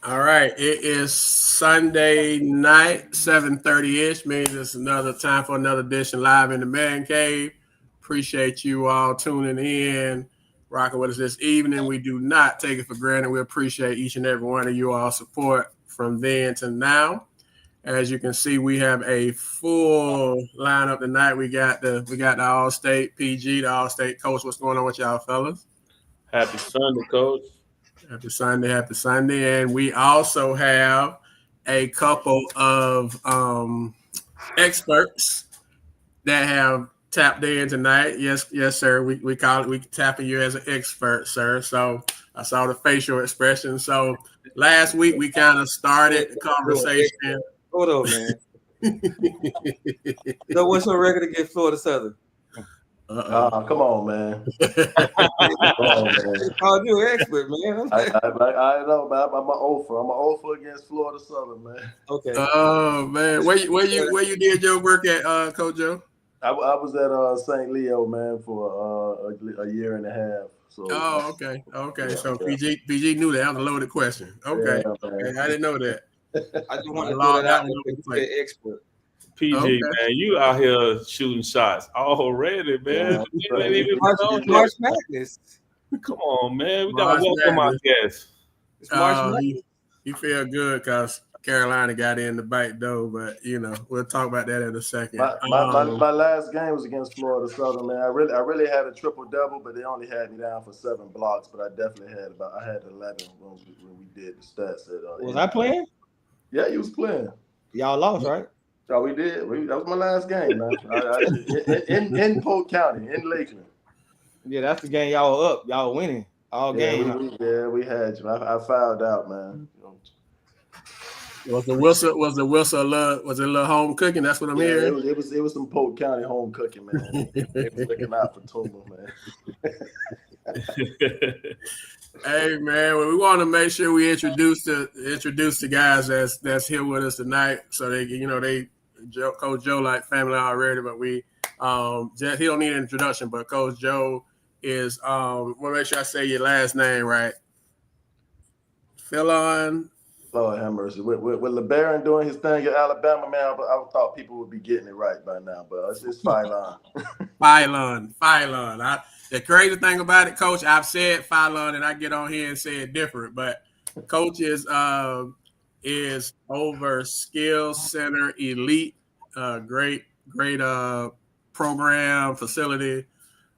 All right, it is Sunday night, 7:30-ish. Means it's another time for another edition live in the Man Cave. Appreciate you all tuning in, rocking with us this evening. We do not take it for granted. We appreciate each and every one of you all support from then to now. As you can see, we have a full lineup tonight. We got the All State PG, the All State coach. What's going on with y'all, fellas? Happy Sunday, Coach. Happy Sunday, happy Sunday. And we also have a couple of experts that have tapped in tonight. Yes, sir. We call it, we tapping you as an expert, sir. So I saw the facial expression. So last week we kind of started the conversation. Hold on, man. So what's your record against Florida Southern? Come on, man. Called you an expert, man. I know, man. I'm an offer. I'm an offer against Florida Southern, man. Okay. Oh man, where you did your work at, Coach Joe? I was at St. Leo, man, for a year and a half. So. Oh, okay. Yeah, So yeah. PG knew that. That was a loaded question. Okay, Yeah, okay. I didn't know that. I just want to Log throw that out that one there. You're an expert. PG, Okay. man, you out here shooting shots already, man. Yeah. You ain't even known March yet. Madness. Come on, man. We got March to welcome our Madness. guests. It's March Madness. You feel good because Carolina got in the back door, but we'll talk about that in a second. My last game was against Florida Southern, man. I really had a triple double, but they only had me down for 7 blocks. But I definitely had 11 when we did the stats. Was I playing? Yeah, you was playing. Y'all lost, right? Oh, we did. That was my last game, man. In Polk County, in Lakeland. Yeah, that's the game y'all were up. Y'all were winning all game. We had you. I fouled out, man. Was the whistle a little home cooking? That's what I'm hearing. It was some Polk County home cooking, man. They was looking out for Tuma, man. Hey man, well, we want to make sure we introduce the guys that's here with us tonight, so Coach Joe like family already, but he don't need an introduction. But Coach Joe is want to make sure I say your last name right. Philon. Lord have mercy. With LeBaron doing his thing at Alabama, man, I thought people would be getting it right by now, but it's Philon. Philon. The crazy thing about it, Coach, I've said Philon, and I get on here and say it different, but Coach is over Skills Center Elite, great program facility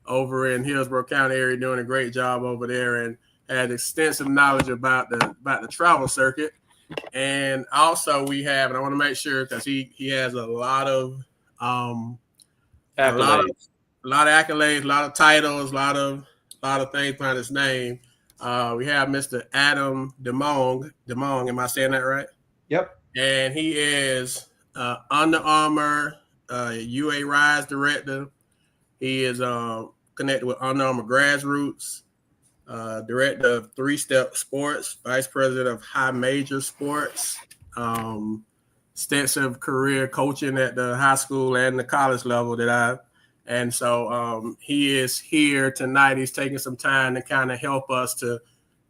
over in Hillsborough County area, doing a great job over there, and had extensive knowledge about the travel circuit. And also we have, and I want to make sure because he has a lot of accolades, a lot of titles, a lot of things behind his name. We have Mr. Adam DeMong. Am I saying that right? Yep. And he is Under Armour UA Rise director. He is connected with Under Armour Grassroots, director of 3-Step Sports, vice president of High Major Sports, extensive career coaching at the high school and the college level and so he is here tonight. He's taking some time to kind of help us to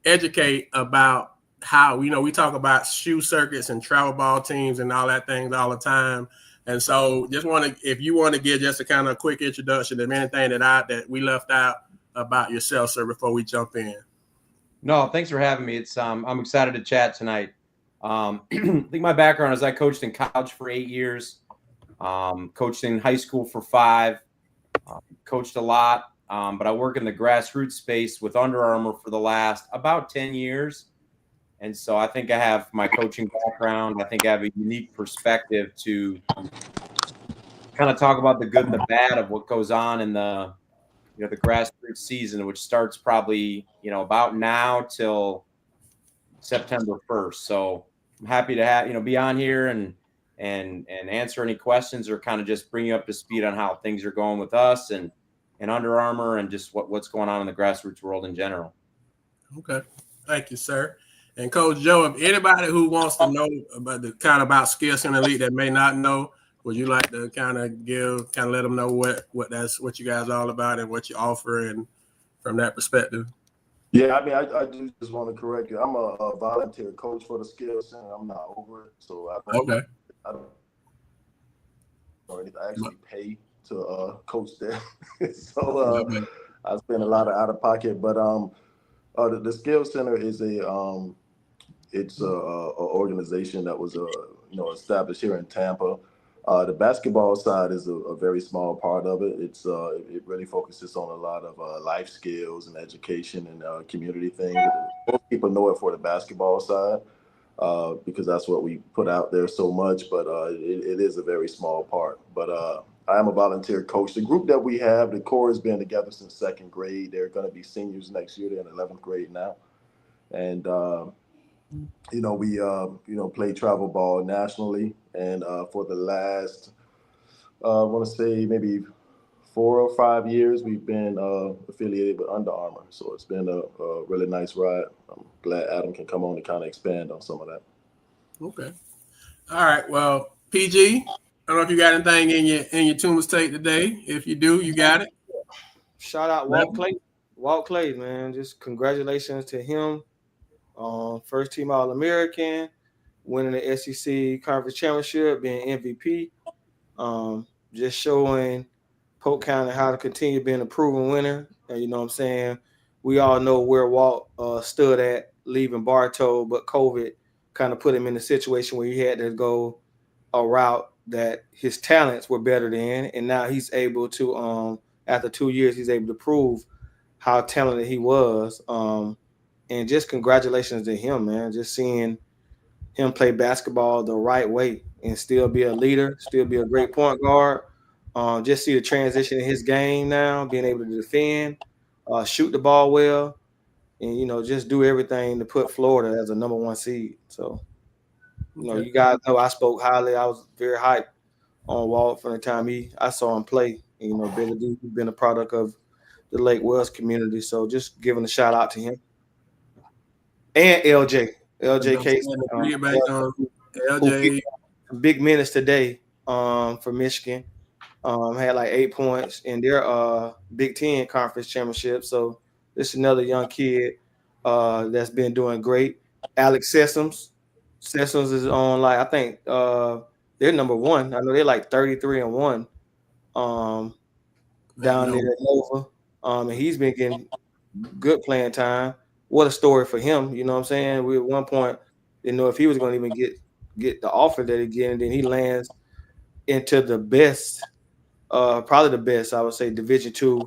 educate about how, we talk about shoe circuits and travel ball teams and all that things all the time. And so if you want to give just a kind of quick introduction of anything that we left out about yourself, sir, before we jump in. No, thanks for having me. It's I'm excited to chat tonight. I think my background is I coached in college for 8 years, coached in high school for 5, coached a lot, but I work in the grassroots space with Under Armour for the last about 10 years. And so I think I have my coaching background. I think I have a unique perspective to kind of talk about the good and the bad of what goes on in the grassroots season, which starts probably, about now till September 1st. So I'm happy to be on here and answer any questions or kind of just bring you up to speed on how things are going with us and Under Armour and just what's going on in the grassroots world in general. Okay. Thank you, sir. And Coach Joe, if anybody who wants to know about Skills Center Elite that may not know, would you like to kind of let them know what you guys are all about and what you offer and from that perspective? Yeah, I mean, I do just want to correct you. I'm a volunteer coach for the skills center. I'm not over it, so Okay. I don't or anything. I actually pay to coach there. So Okay. I spend a lot of out of pocket. But the skills center is it's a organization that was established here in Tampa. The basketball side is a very small part of it. It really focuses on a lot of life skills and education and community things. Most people know it for the basketball side because that's what we put out there so much. But it is a very small part. But I am a volunteer coach. The group that we have, the core has been together since second grade. They're going to be seniors next year. They're in 11th grade now, and we play travel ball nationally, and for the last I want to say maybe 4 or 5 years we've been affiliated with Under Armour. So it's been a really nice ride. I'm glad Adam can come on and kind of expand on some of that. Okay. All right. Well, PG, I don't know if you got anything in your Tuma's take today. If you do, you got it. Shout out Walt Clay. Walt Clay, man. Just congratulations to him. First team All-American, winning the SEC Conference Championship, being MVP. Just showing Polk County how to continue being a proven winner. And you know what I'm saying? We all know where Walt stood at leaving Bartow, but COVID kind of put him in a situation where he had to go a route that his talents were better than. And now he's able to, after 2 years, he's able to prove how talented he was. And just congratulations to him, man. Just seeing him play basketball the right way and still be a leader, still be a great point guard. Just see the transition in his game now, being able to defend, shoot the ball well, and just do everything to put Florida as a number 1 seed. So, you guys know I spoke highly. I was very hyped on Walt from the time I saw him play. And, Billy D, he's been a product of the Lake Wells community. So just giving a shout out to him. And LJ Case. LJ. Big minutes today for Michigan. Had like 8 points in their Big Ten Conference Championship. So this is another young kid that's been doing great. Alex Sessoms. Sessoms is on I think they're number 1. I know they're like 33-1 down there at Nova. And he's been getting good playing time. What a story for him. You know what I'm saying? We at one point didn't know if he was going to even get the offer that he get, and then he lands into the best, probably the best, I would say, Division II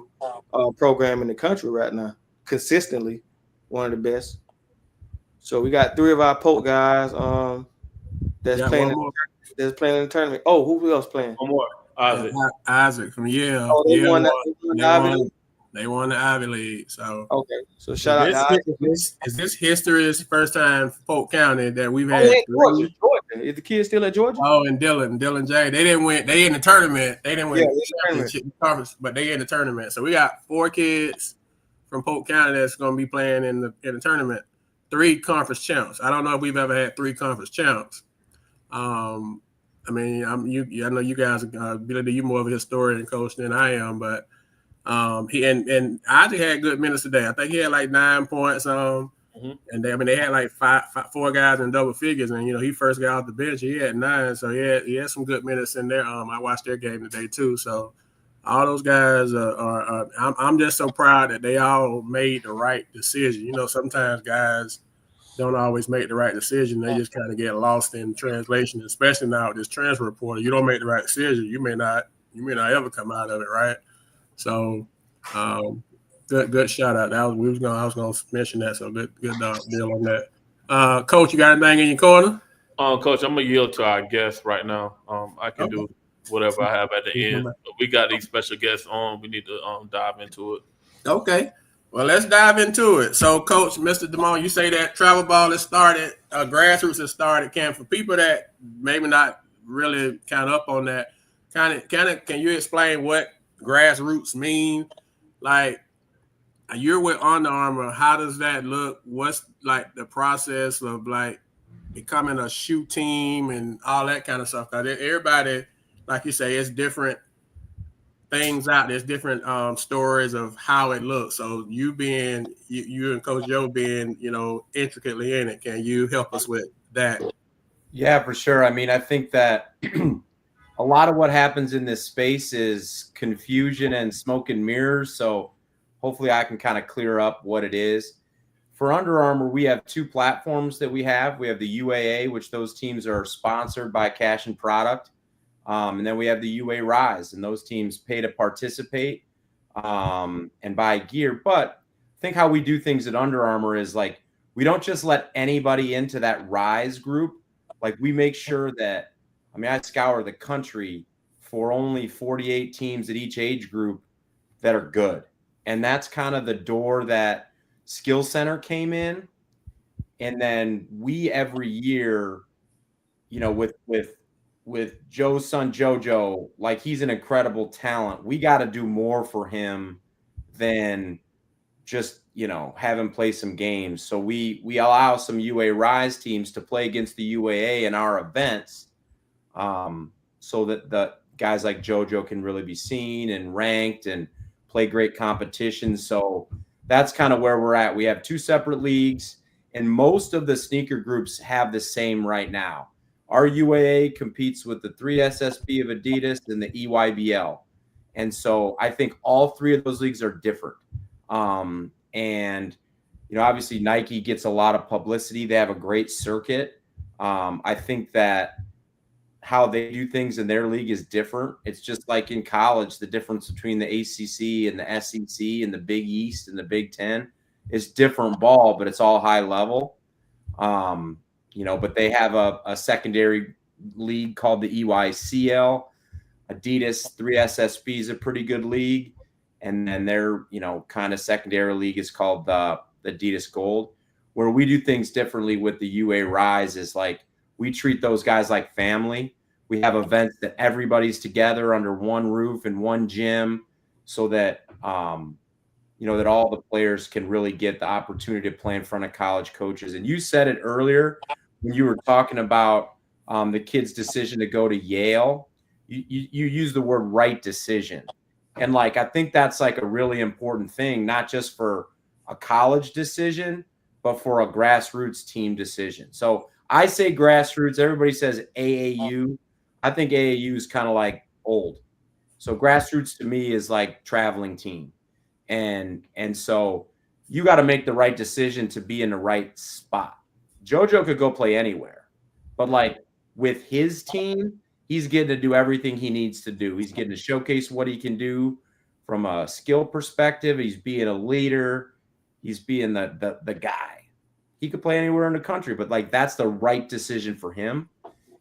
program in the country right now. Consistently one of the best. So we got 3 of our Polk guys that's playing in the tournament. Oh, who else playing? One more. Isaac from Yale. Oh, they won They won the Ivy League. So okay. So shout out to Isaac. Is this history's first time for Polk County that we've had? Georgia. Is the kid still at Georgia? Oh, and Dylan J. They didn't win. They in the tournament. They didn't win championship conference, but they in the tournament. So we got 4 kids from Polk County that's going to be playing in the tournament. 3 conference champs. I don't know if we've ever had 3 conference champs. I mean, I know you guys are Billy, you more of a historian coach than I am, but he and Isaac had good minutes today. I think he had like 9 points. And they had like 4 guys in double figures, and he first got off the bench. He had 9, so he had some good minutes in there. I watched their game today too. So all those guys are I'm just so proud that they all made the right decision. Sometimes guys don't always make the right decision. They just kind of get lost in translation, especially now with this transfer portal. You don't make the right decision, you may not ever come out of it, right? So good shout out. I was gonna mention that. So good deal on that. Coach, you got anything in your corner? Coach, I'm gonna yield to our guest right now. I can do whatever I have at the end. But we got these special guests on. We need to dive into it. Okay. Well, let's dive into it. So, Coach, Mr. DeMond, you say that travel ball has started, grassroots has started. For people that maybe not really count up on that, can you explain what grassroots mean? Like, you're with Under Armour. How does that look? What's like the process of like becoming a shoe team and all that kind of stuff? Because everybody, like you say, it's different things out. There's different stories of how it looks. So you and Coach Joe being, intricately in it, can you help us with that? Yeah, for sure. I mean, I think that a lot of what happens in this space is confusion and smoke and mirrors. So hopefully I can kind of clear up what it is. For Under Armour, we have two platforms that we have. We have the UAA, which those teams are sponsored by Cash and Product. And then we have the UA Rise, and those teams pay to participate and buy gear. But I think how we do things at Under Armour is like we don't just let anybody into that Rise group. Like we make sure that, I mean, I scour the country for only 48 teams at each age group that are good. And that's kind of the door that Skill Center came in. And then we every year, with Joe's son JoJo, like he's an incredible talent. We got to do more for him than just have him play some games. So we allow some UA Rise teams to play against the UAA in our events, so that the guys like JoJo can really be seen and ranked and play great competitions. So that's kind of where we're at. We have two separate leagues, and most of the sneaker groups have the same right now. Our UAA competes with the 3SSB of Adidas and the EYBL. And so I think all three of those leagues are different. And, obviously Nike gets a lot of publicity. They have a great circuit. I think that how they do things in their league is different. It's just like in college, the difference between the ACC and the SEC and the Big East and the Big Ten is different ball, but it's all high level. But they have a secondary league called the EYCL. Adidas 3SSB is a pretty good league. And then their, kind of secondary league is called the Adidas Gold. Where we do things differently with the UA Rise is like we treat those guys like family. We have events that everybody's together under one roof in one gym so that, that all the players can really get the opportunity to play in front of college coaches. And you said it earlier when you were talking about the kid's decision to go to Yale. You use the word right decision. And I think that's a really important thing, not just for a college decision, but for a grassroots team decision. So I say grassroots. Everybody says AAU. I think AAU is kind of old. So grassroots to me is like traveling team. And so you got to make the right decision to be in the right spot. JoJo could go play anywhere, but with his team, he's getting to do everything he needs to do. He's getting to showcase what he can do from a skill perspective. He's being a leader. He's being the guy. He could play anywhere in the country, but that's the right decision for him.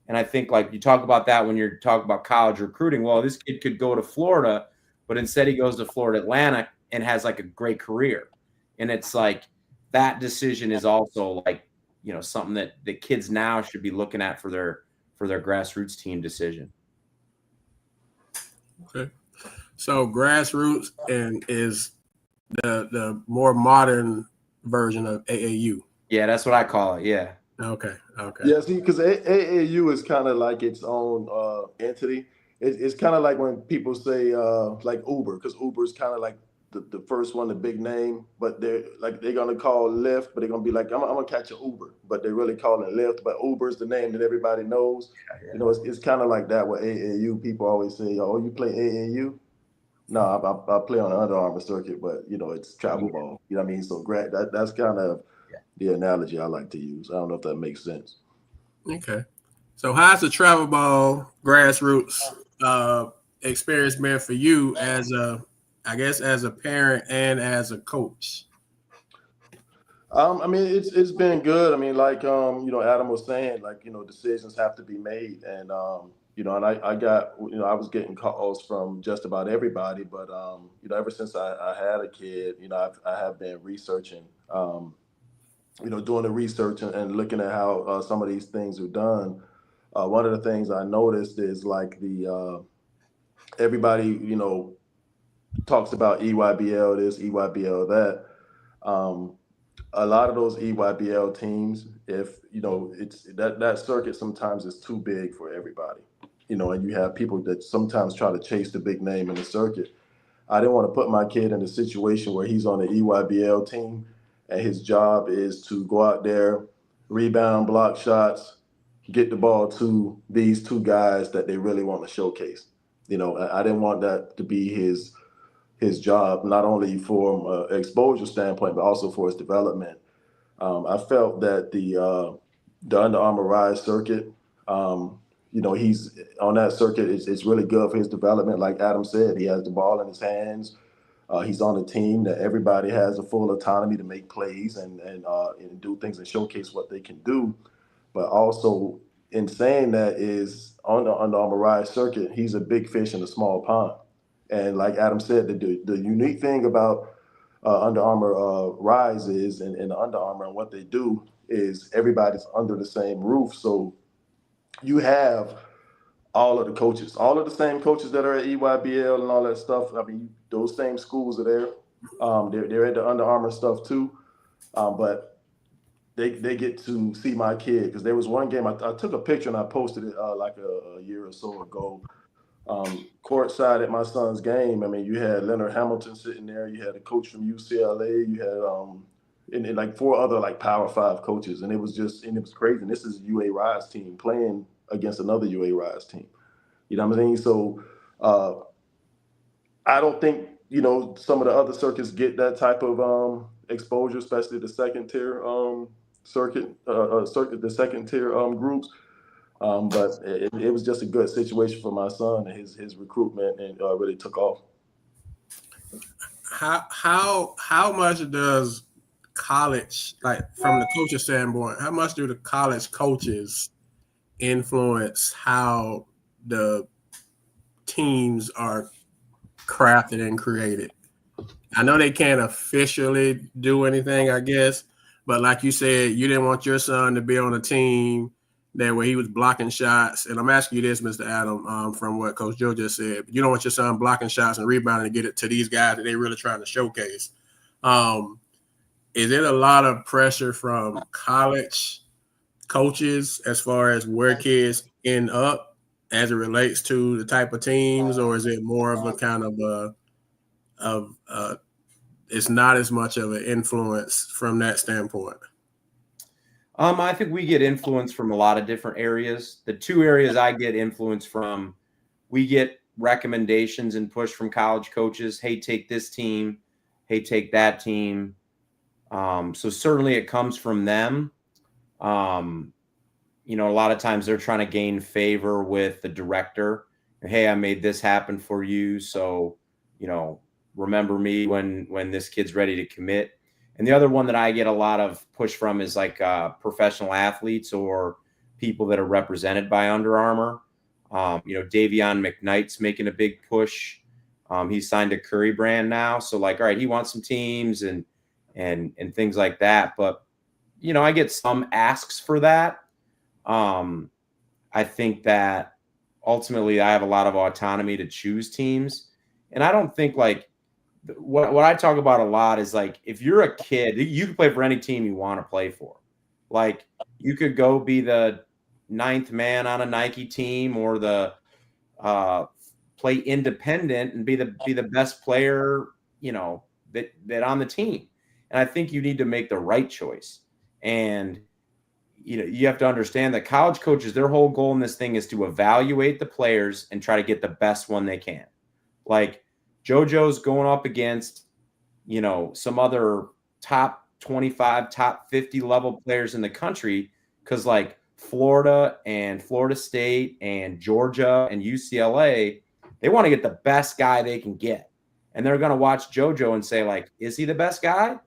And I think you talk about that when you're talking about college recruiting. Well, this kid could go to Florida, but instead he goes to Florida Atlantic and has a great career. And it's that decision is also something that the kids now should be looking at for their grassroots team decision. Okay. So grassroots is the more modern version of AAU. Yeah, that's what I call it. Yeah. Okay. Yeah, see, because AAU is kind of like its own entity. It's kind of like when people say Uber, because Uber is kind of like the first one, the big name, but they're gonna call Lyft, but they're gonna be I'm gonna catch an Uber, but they're really calling it Lyft. But Uber is the name that everybody knows. Yeah. It's kind of like that with AAU. People always say, "Oh, you play AAU?" No, I play on the Under Armour circuit, but it's travel ball. You know what I mean? So that's kind of the analogy I like to use. I don't know if that makes sense. Okay. So how's the travel ball grassroots experience been for you as a parent and as a coach? I mean, it's been good. I mean, Adam was saying, decisions have to be made, and and I got, I was getting calls from just about everybody, but ever since I had a kid, I have been researching, doing the research and looking at how some of these things are done. One of the things I noticed is everybody, talks about EYBL this, EYBL that. A lot of those EYBL teams, if it's that circuit sometimes is too big for everybody. and you have people that sometimes try to chase the big name in the circuit. I didn't want to put my kid in a situation where he's on the EYBL team and his job is to go out there, rebound, block shots, get the ball to these two guys that they really want to showcase. I didn't want that to be his job, not only from an exposure standpoint, but also for his development. I felt that the Under Armour Rise circuit, he's on that circuit. It's really good for his development. Like Adam said, he has the ball in his hands. He's on a team that everybody has a full autonomy to make plays and do things and showcase what they can do. But also, in saying that, is on the Under Armour Rise circuit, he's a big fish in a small pond. And like Adam said, the unique thing about Under Armour Rise is, and the Under Armour and what they do is everybody's under the same roof. So you have all of the same coaches that are at EYBL and all that stuff. I mean, those same schools are there. They're at the Under Armour stuff too. But they get to see my kid, because there was one game I took a picture and I posted it like a year or so ago. Courtside at my son's game, I mean, you had Leonard Hamilton sitting there. You had a coach from UCLA. You had and like 4 other like Power 5 coaches, and it was crazy. And this is UA Rise team playing against another UA Rise team. You know what I mean? So I don't think some of the other circuits get that type of exposure, especially the second tier circuit, the second tier groups. But it was just a good situation for my son, and his recruitment, and really took off. How much does college, like from the coach's standpoint, how much do the college coaches influence how the teams are crafted and created? I know they can't officially do anything, I guess, but like you said, you didn't want your son to be on a team that where he was blocking shots. And I'm asking you this, Mr. Adam, from what Coach Joe just said. You don't want your son blocking shots and rebounding to get it to these guys that they're really trying to showcase. Is it a lot of pressure from college coaches as far as where kids end up as it relates to the type of teams, or is it more of a kind of it's not as much of an influence from that standpoint? I think we get influence from a lot of different areas. The 2 areas I get influence from, we get recommendations and push from college coaches. Hey, take this team. Hey, take that team. So certainly it comes from them. A lot of times they're trying to gain favor with the director. Hey, I made this happen for you. So, remember me when this kid's ready to commit. And the other one that I get a lot of push from is like professional athletes or people that are represented by Under Armour. Davion McKnight's making a big push. He's signed a Curry brand now. So like, all right, he wants some teams and things like that. But, I get some asks for that. I think that ultimately I have a lot of autonomy to choose teams. And I don't think like, what I talk about a lot is like, if you're a kid, you can play for any team you want to play for. Like you could go be the 9th man on a Nike team, or the play independent and be the best player, that on the team. And I think you need to make the right choice. And you have to understand that college coaches, their whole goal in this thing is to evaluate the players and try to get the best one they can. Like JoJo's going up against, some other top 25, top 50 level players in the country, because like Florida and Florida State and Georgia and UCLA, they want to get the best guy they can get. And they're going to watch JoJo and say like, is he the best guy?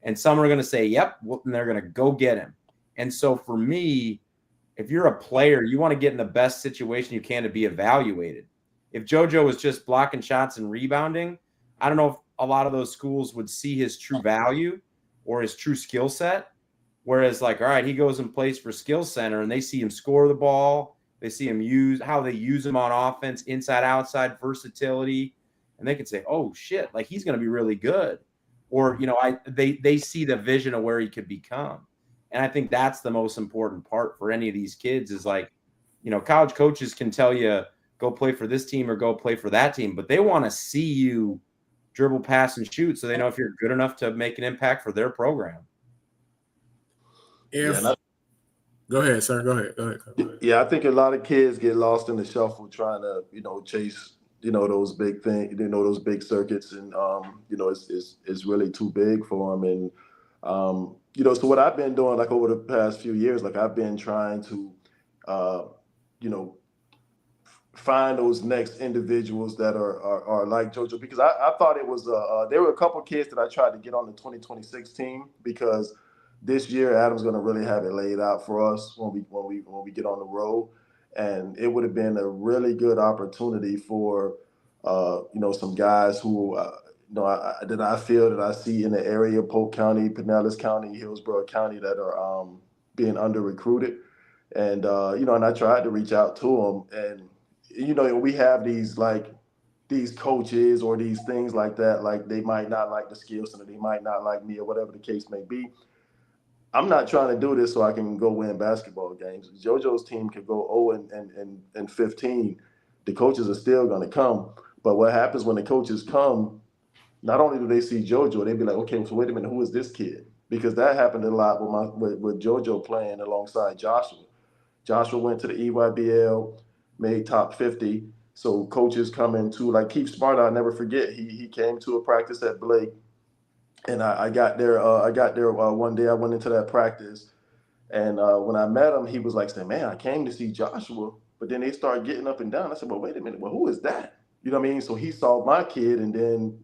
And some are going to say, yep. And they're going to go get him. And so for me, if you're a player, you want to get in the best situation you can to be evaluated. If JoJo was just blocking shots and rebounding, I don't know if a lot of those schools would see his true value or his true skill set. Whereas like, all right, he goes and plays for Skill Center and they see him score the ball. They see him how they use him on offense, inside, outside, versatility. And they can say, oh shit, like he's going to be really good. Or, they see the vision of where he could become. And I think that's the most important part for any of these kids is like, college coaches can tell you go play for this team or go play for that team, but they want to see you dribble, pass, and shoot so they know if you're good enough to make an impact for their program. Go ahead, sir. Go ahead. Yeah, I think a lot of kids get lost in the shuffle trying to, chase, those big things, those big circuits, and it's really too big for them. And so what I've been doing, like over the past few years, like I've been trying to, find those next individuals that are like JoJo, because I thought it was there were a couple kids that I tried to get on the 2026 team, because this year Adam's going to really have it laid out for us when we get on the road, and it would have been a really good opportunity for some guys who that I feel that I see in the area, Polk County, Pinellas County, Hillsborough County, that are being under recruited, and and I tried to reach out to them, and we have these coaches or these things like that, like they might not like the skill center, they might not like me, or whatever the case may be. I'm not trying to do this so I can go win basketball games. JoJo's team could go 0-15. The coaches are still going to come. But what happens when the coaches come, not only do they see JoJo, they be like, okay, so wait a minute, who is this kid? Because that happened a lot with JoJo playing alongside Joshua. Joshua went to the EYBL, made top 50. So coaches come into, like Keith Smart, I'll never forget, he came to a practice at Blake. And I got there. One day. I went into that practice, and when I met him, he was like saying, "Man, I came to see Joshua." But then they started getting up and down. I said, "Well, wait a minute. Well, who is that?" You know what I mean? So he saw my kid, and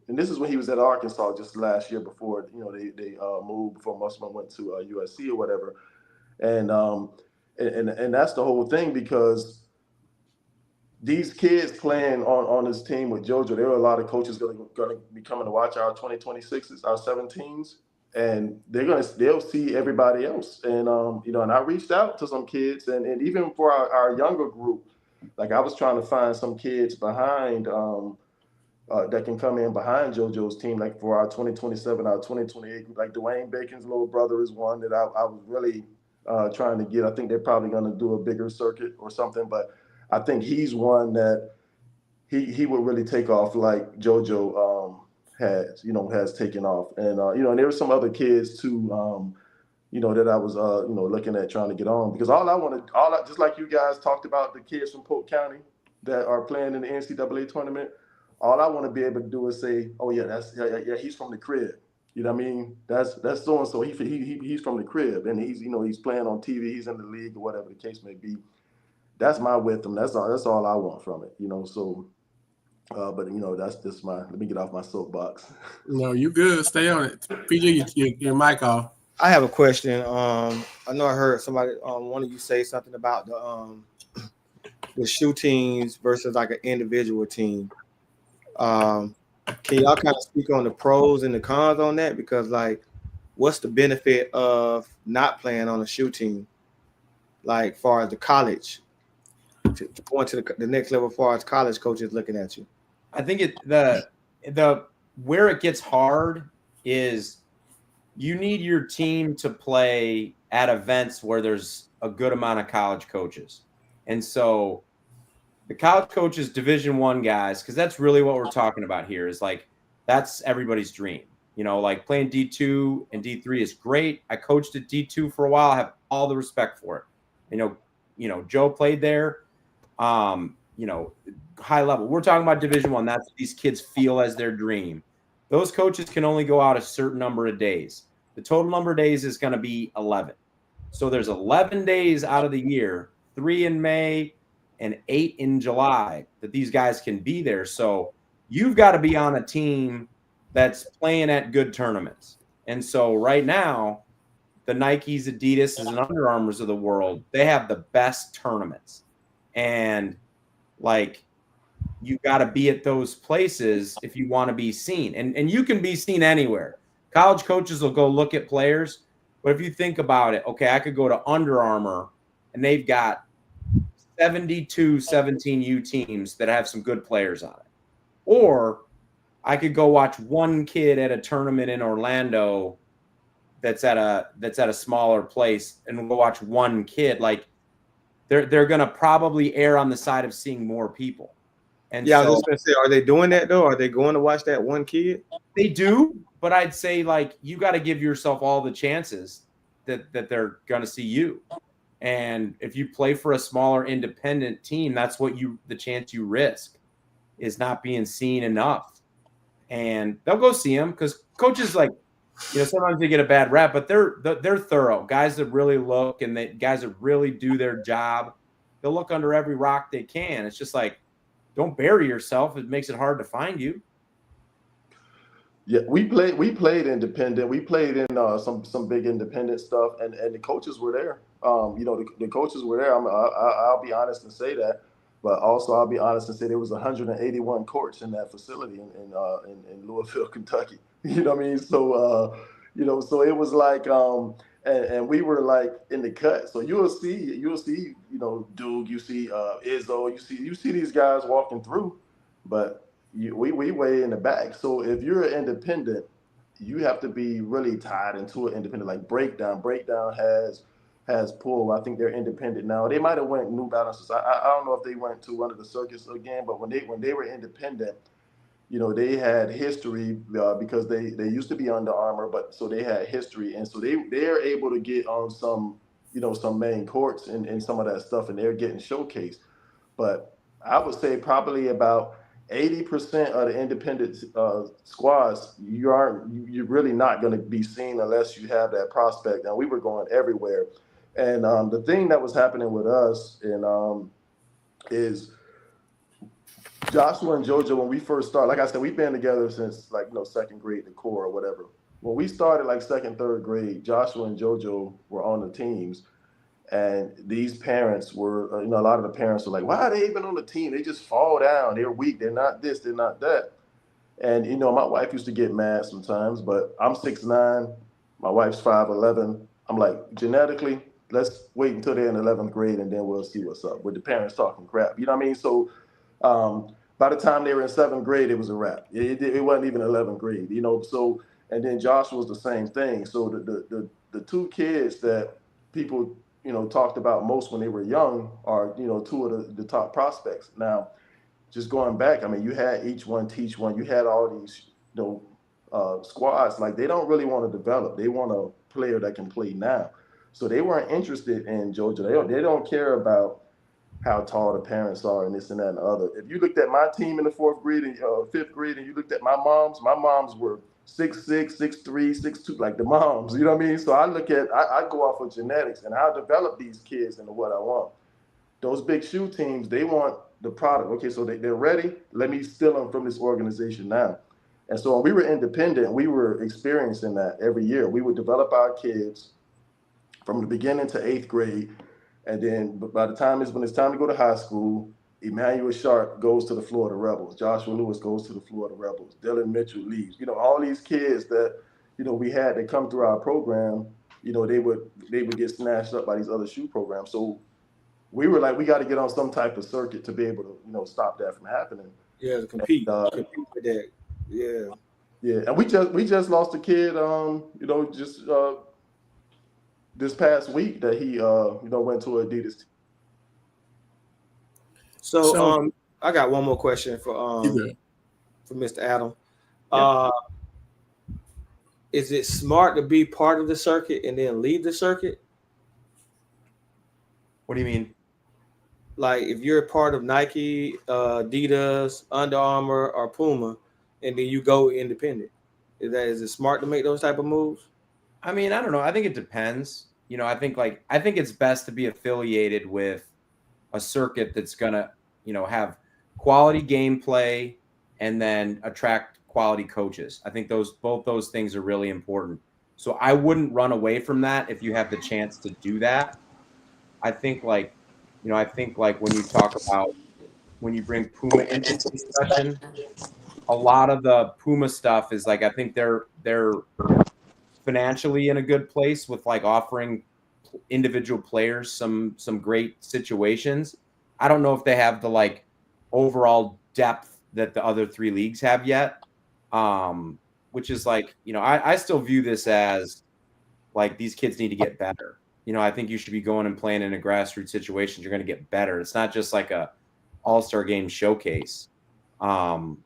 this is when he was at Arkansas just last year before they moved, before Musselman went to USC or whatever. And that's the whole thing, because these kids playing on this team with JoJo, there are a lot of coaches going to be coming to watch our 2026s, our 17s, and they'll see everybody else. And and I reached out to some kids, and even for our younger group, like I was trying to find some kids behind that can come in behind JoJo's team, like for our 2027, our 2028 group. Like Dwayne Bacon's little brother is one that I was really trying to get. I think they're probably going to do a bigger circuit or something, but I think he's one that he would really take off like JoJo has taken off. And and there were some other kids too, that I was looking at trying to get on, because just like you guys talked about the kids from Polk County that are playing in the NCAA tournament, all I want to be able to do is say, oh yeah, he's from the crib. You know what I mean? That's so and so. He's from the crib, and he's playing on TV, he's in the league, or whatever the case may be. That's my wisdom. That's all I want from it, So, but that's just let me get off my soapbox. No, you good. Stay on it. PJ, your mic off. I have a question. I know I heard somebody, one of you say something about the shoe teams versus like an individual team. Can y'all kind of speak on the pros and the cons on that? Because like, what's the benefit of not playing on a shoe team? Like, far as the college, going to the next level, as far as college coaches looking at you. I think the where it gets hard is you need your team to play at events where there's a good amount of college coaches. And so the college coaches, Division I guys, because that's really what we're talking about here, is like, that's everybody's dream. Like playing D2 and D3 is great. I coached at D2 for a while. I have all the respect for it. Joe played there. High level. We're talking about Division I. That's what these kids feel as their dream. Those coaches can only go out a certain number of days. The total number of days is going to be 11. So there's 11 days out of the year, 3 in May and 8 in July, that these guys can be there. So you've got to be on a team that's playing at good tournaments. And so right now, the Nikes, Adidas, and Under Armours of the world, they have the best tournaments. And like, you got to be at those places if you want to be seen. And you can be seen anywhere. College coaches will go look at players. But if you think about it, okay, I could go to Under Armour and they've got 72 17U teams that have some good players on it. Or I could go watch one kid at a tournament in Orlando that's at a smaller place and go watch one kid. Like, they're going to probably err on the side of seeing more people. And yeah, so, I was just gonna say, are they doing that though? Are they going to watch that one kid? they do, but I'd say like you got to give yourself all the chances that they're going to see you. And if you play for a smaller independent team, that's what the chance you risk is not being seen enough. And they'll go see him because coaches like, sometimes they get a bad rap, but they're thorough guys that really look and guys that really do their job. They'll look under every rock they can. It's just like, don't bury yourself. It makes it hard to find you. Yeah, we played independent. We played in some big independent stuff, and the coaches were there. The coaches were there. I'll be honest and say that, but also I'll be honest and say there was 181 courts in that facility in Louisville, Kentucky. You know what I mean? So so it was like and we were like in the cut. So you'll see Duke, you see Izzo, you see these guys walking through, but we way in the back. So if you're an independent, you have to be really tied into an independent. Like Breakdown has Pull. I think they're independent now. They might have went New Balances. I don't know if they went to one of the circuits again, but when they were independent, they had history because they used to be Under Armour, but so they had history, and so they're able to get on some some main courts and some of that stuff, and they're getting showcased. But I would say probably about 80% of the independent squads, you're really not going to be seen unless you have that prospect. And we were going everywhere. And the thing that was happening with us is Joshua and JoJo, when we first started, like I said, we've been together since second grade, the core or whatever. When we started like second, third grade, Joshua and JoJo were on the teams. And these parents were, a lot of the parents were like, why are they even on the team? They just fall down. They're weak. They're not this. They're not that. And, my wife used to get mad sometimes, but I'm 6'9". My wife's 5'11". I'm like, genetically, let's wait until they're in 11th grade and then we'll see what's up with the parents talking crap. You know what I mean? So by the time they were in 7th grade, it was a wrap. It wasn't even 11th grade, So, and then Joshua was the same thing. So the two kids that people talked about most when they were young are, two of the top prospects. Now, just going back, I mean, you had each one teach one. You had all these, squads. Like, they don't really want to develop. They want a player that can play now. So they weren't interested in JoJo. They don't care about how tall the parents are and this and that and the other. If you looked at my team in the 4th grade and 5th grade, and you looked at my moms were 6'6", 6'3", 6'2", like the moms, you know what I mean? So I go off of genetics, and I'll develop these kids into what I want. Those big shoe teams, they want the product. Okay, so they're ready. Let me steal them from this organization now. And so when we were independent, we were experiencing that every year. We would develop our kids from the beginning to 8th grade. And then by the time when it's time to go to high school, Emmanuel Sharp goes to the Florida Rebels. Joshua Lewis goes to the Florida Rebels. Dylan Mitchell leaves. All these kids that, we had that come through our program, they would get snatched up by these other shoe programs. So we were like, we got to get on some type of circuit to be able to, stop that from happening. Yeah, to compete with that. Yeah. Yeah, and we just lost a kid, this past week that he, went to Adidas team. So I got one more question for Mr. Adam. Yeah. Is it smart to be part of the circuit and then leave the circuit? What do you mean? Like, if you're a part of Nike, Adidas, Under Armour, or Puma, and then you go independent, is it smart to make those type of moves? I mean, I don't know. I think it depends. I think it's best to be affiliated with a circuit that's gonna, have quality gameplay and then attract quality coaches. I think both those things are really important. So I wouldn't run away from that if you have the chance to do that. I think when you talk about when you bring Puma into the discussion, a lot of the Puma stuff is like, I think they're financially in a good place with like offering individual players some great situations. I don't know if they have the like overall depth that the other 3 leagues have yet. Which is like, I still view this as like these kids need to get better. I think you should be going and playing in a grassroots situation. You're going to get better. It's not just like a all-star game showcase. But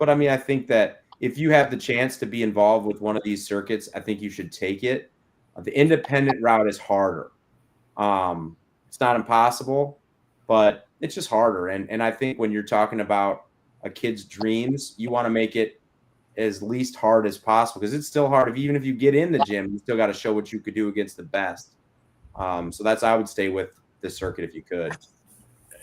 I mean, I think that if you have the chance to be involved with one of these circuits, I think you should take it. The independent route is harder. It's not impossible, but it's just harder. And I think when you're talking about a kid's dreams, you want to make it as least hard as possible, because it's still hard. Even if you get in the gym, you still got to show what you could do against the best. So I would stay with this circuit if you could.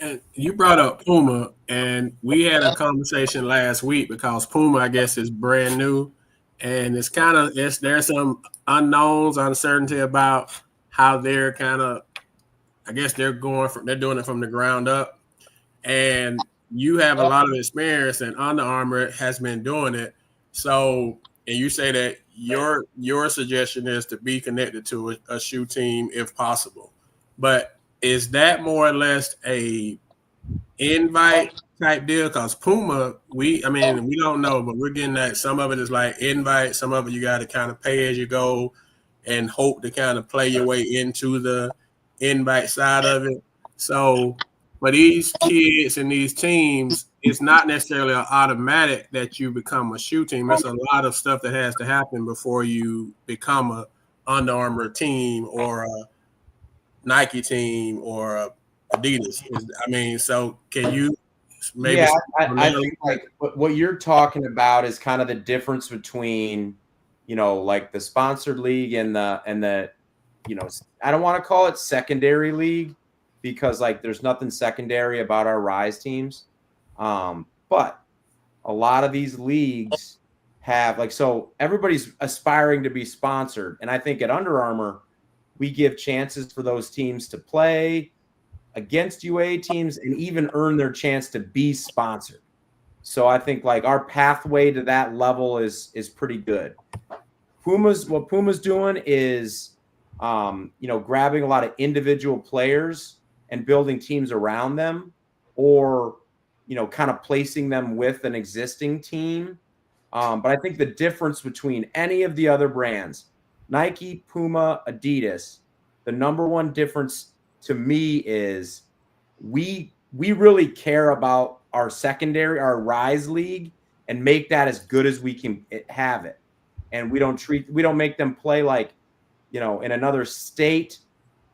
And you brought up Puma, and we had a conversation last week because Puma, I guess, is brand new, and there's some unknowns, uncertainty about how they're they're doing it from the ground up, and you have a lot of experience, and Under Armour has been doing it. So, and you say that your suggestion is to be connected to a shoe team if possible, but is that more or less a invite type deal? Because Puma, we don't know, but we're getting that some of it is like invite, some of it you got to kind of pay as you go and hope to kind of play your way into the invite side of it. So for these kids and these teams, it's not necessarily an automatic that you become a shoe team. There's a lot of stuff that has to happen before you become a Under Armour team or a Nike team or Adidas. So can you maybe? Yeah, I think like what you're talking about is kind of the difference between, like the sponsored league and the I don't want to call it secondary league, because like there's nothing secondary about our Rise teams. But a lot of these leagues have so everybody's aspiring to be sponsored. And I think at Under Armour, we give chances for those teams to play against UA teams and even earn their chance to be sponsored. So I think like our pathway to that level is pretty good. What Puma's doing is, grabbing a lot of individual players and building teams around them, or, kind of placing them with an existing team. But I think the difference between any of the other brands, Nike, Puma, Adidas, the number one difference to me is we really care about our secondary, our Rise League, and make that as good as we can have it. And we don't make them play like, in another state.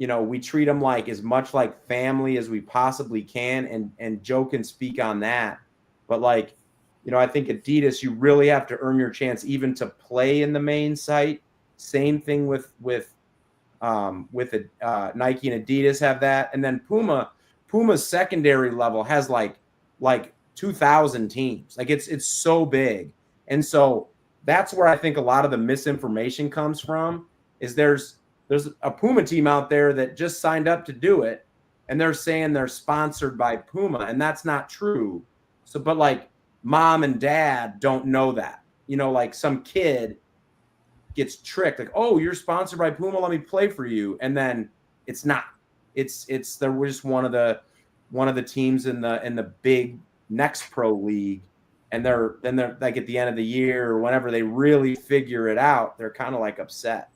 We treat them like as much like family as we possibly can. And Joe can speak on that. But like, I think Adidas, you really have to earn your chance even to play in the main site. Same thing with Nike and Adidas have that. And then Puma's secondary level has like 2,000 teams. Like it's so big. And so that's where I think a lot of the misinformation comes from, is there's a Puma team out there that just signed up to do it, and they're saying they're sponsored by Puma, and that's not true. So, but like mom and dad don't know that, like some kid gets tricked, like, oh, you're sponsored by Puma, let me play for you. And then it's not, they're just one of the teams in the big next pro league. And they're like at the end of the year or whenever they really figure it out, they're kind of like upset.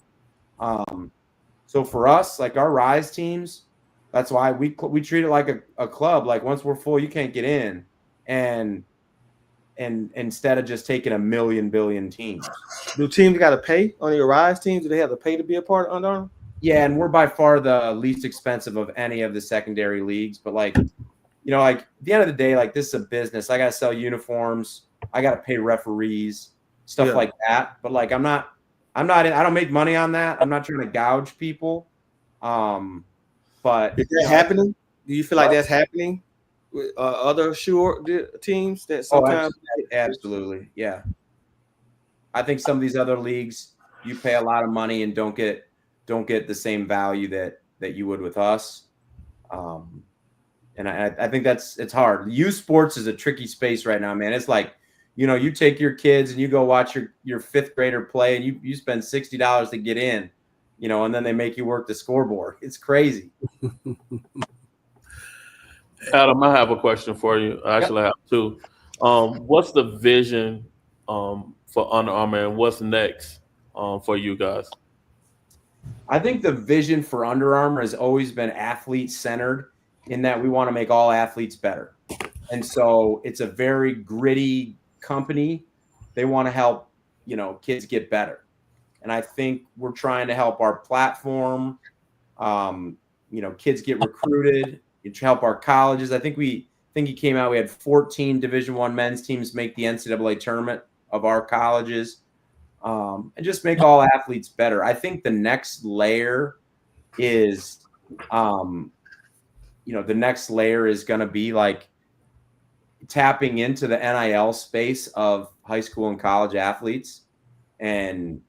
So for us, like our Rise teams, that's why we treat it like a club. Like once we're full, you can't get in. And instead of just taking a billion teams. Do teams got to pay on your Rise teams? Do they have to pay to be a part of Under Armour? Yeah, and we're by far the least expensive of any of the secondary leagues. But like, like at the end of the day, like this is a business. I got to sell uniforms. I got to pay referees, stuff like that. But like, I don't make money on that. I'm not trying to gouge people. But is that happening? Do you feel like that's happening with other shoe teams that sometimes? Absolutely. Yeah. I think some of these other leagues, you pay a lot of money and don't get the same value that you would with us. And I think it's hard. Youth sports is a tricky space right now, man. It's like, you take your kids and you go watch your fifth grader play, and you spend $60 to get in, and then they make you work the scoreboard. It's crazy. Adam, I have a question for you. I actually have two. What's the vision for Under Armour, and what's next for you guys? I think the vision for Under Armour has always been athlete centered, in that we want to make all athletes better. And so it's a very gritty company. They want to help, kids get better. And I think we're trying to help our platform, kids get recruited, to help our colleges. I think he came out, we had 14 Division I men's teams make the NCAA tournament of our colleges, and just make all athletes better. I think the next layer is, the next layer is going to be like tapping into the NIL space of high school and college athletes. And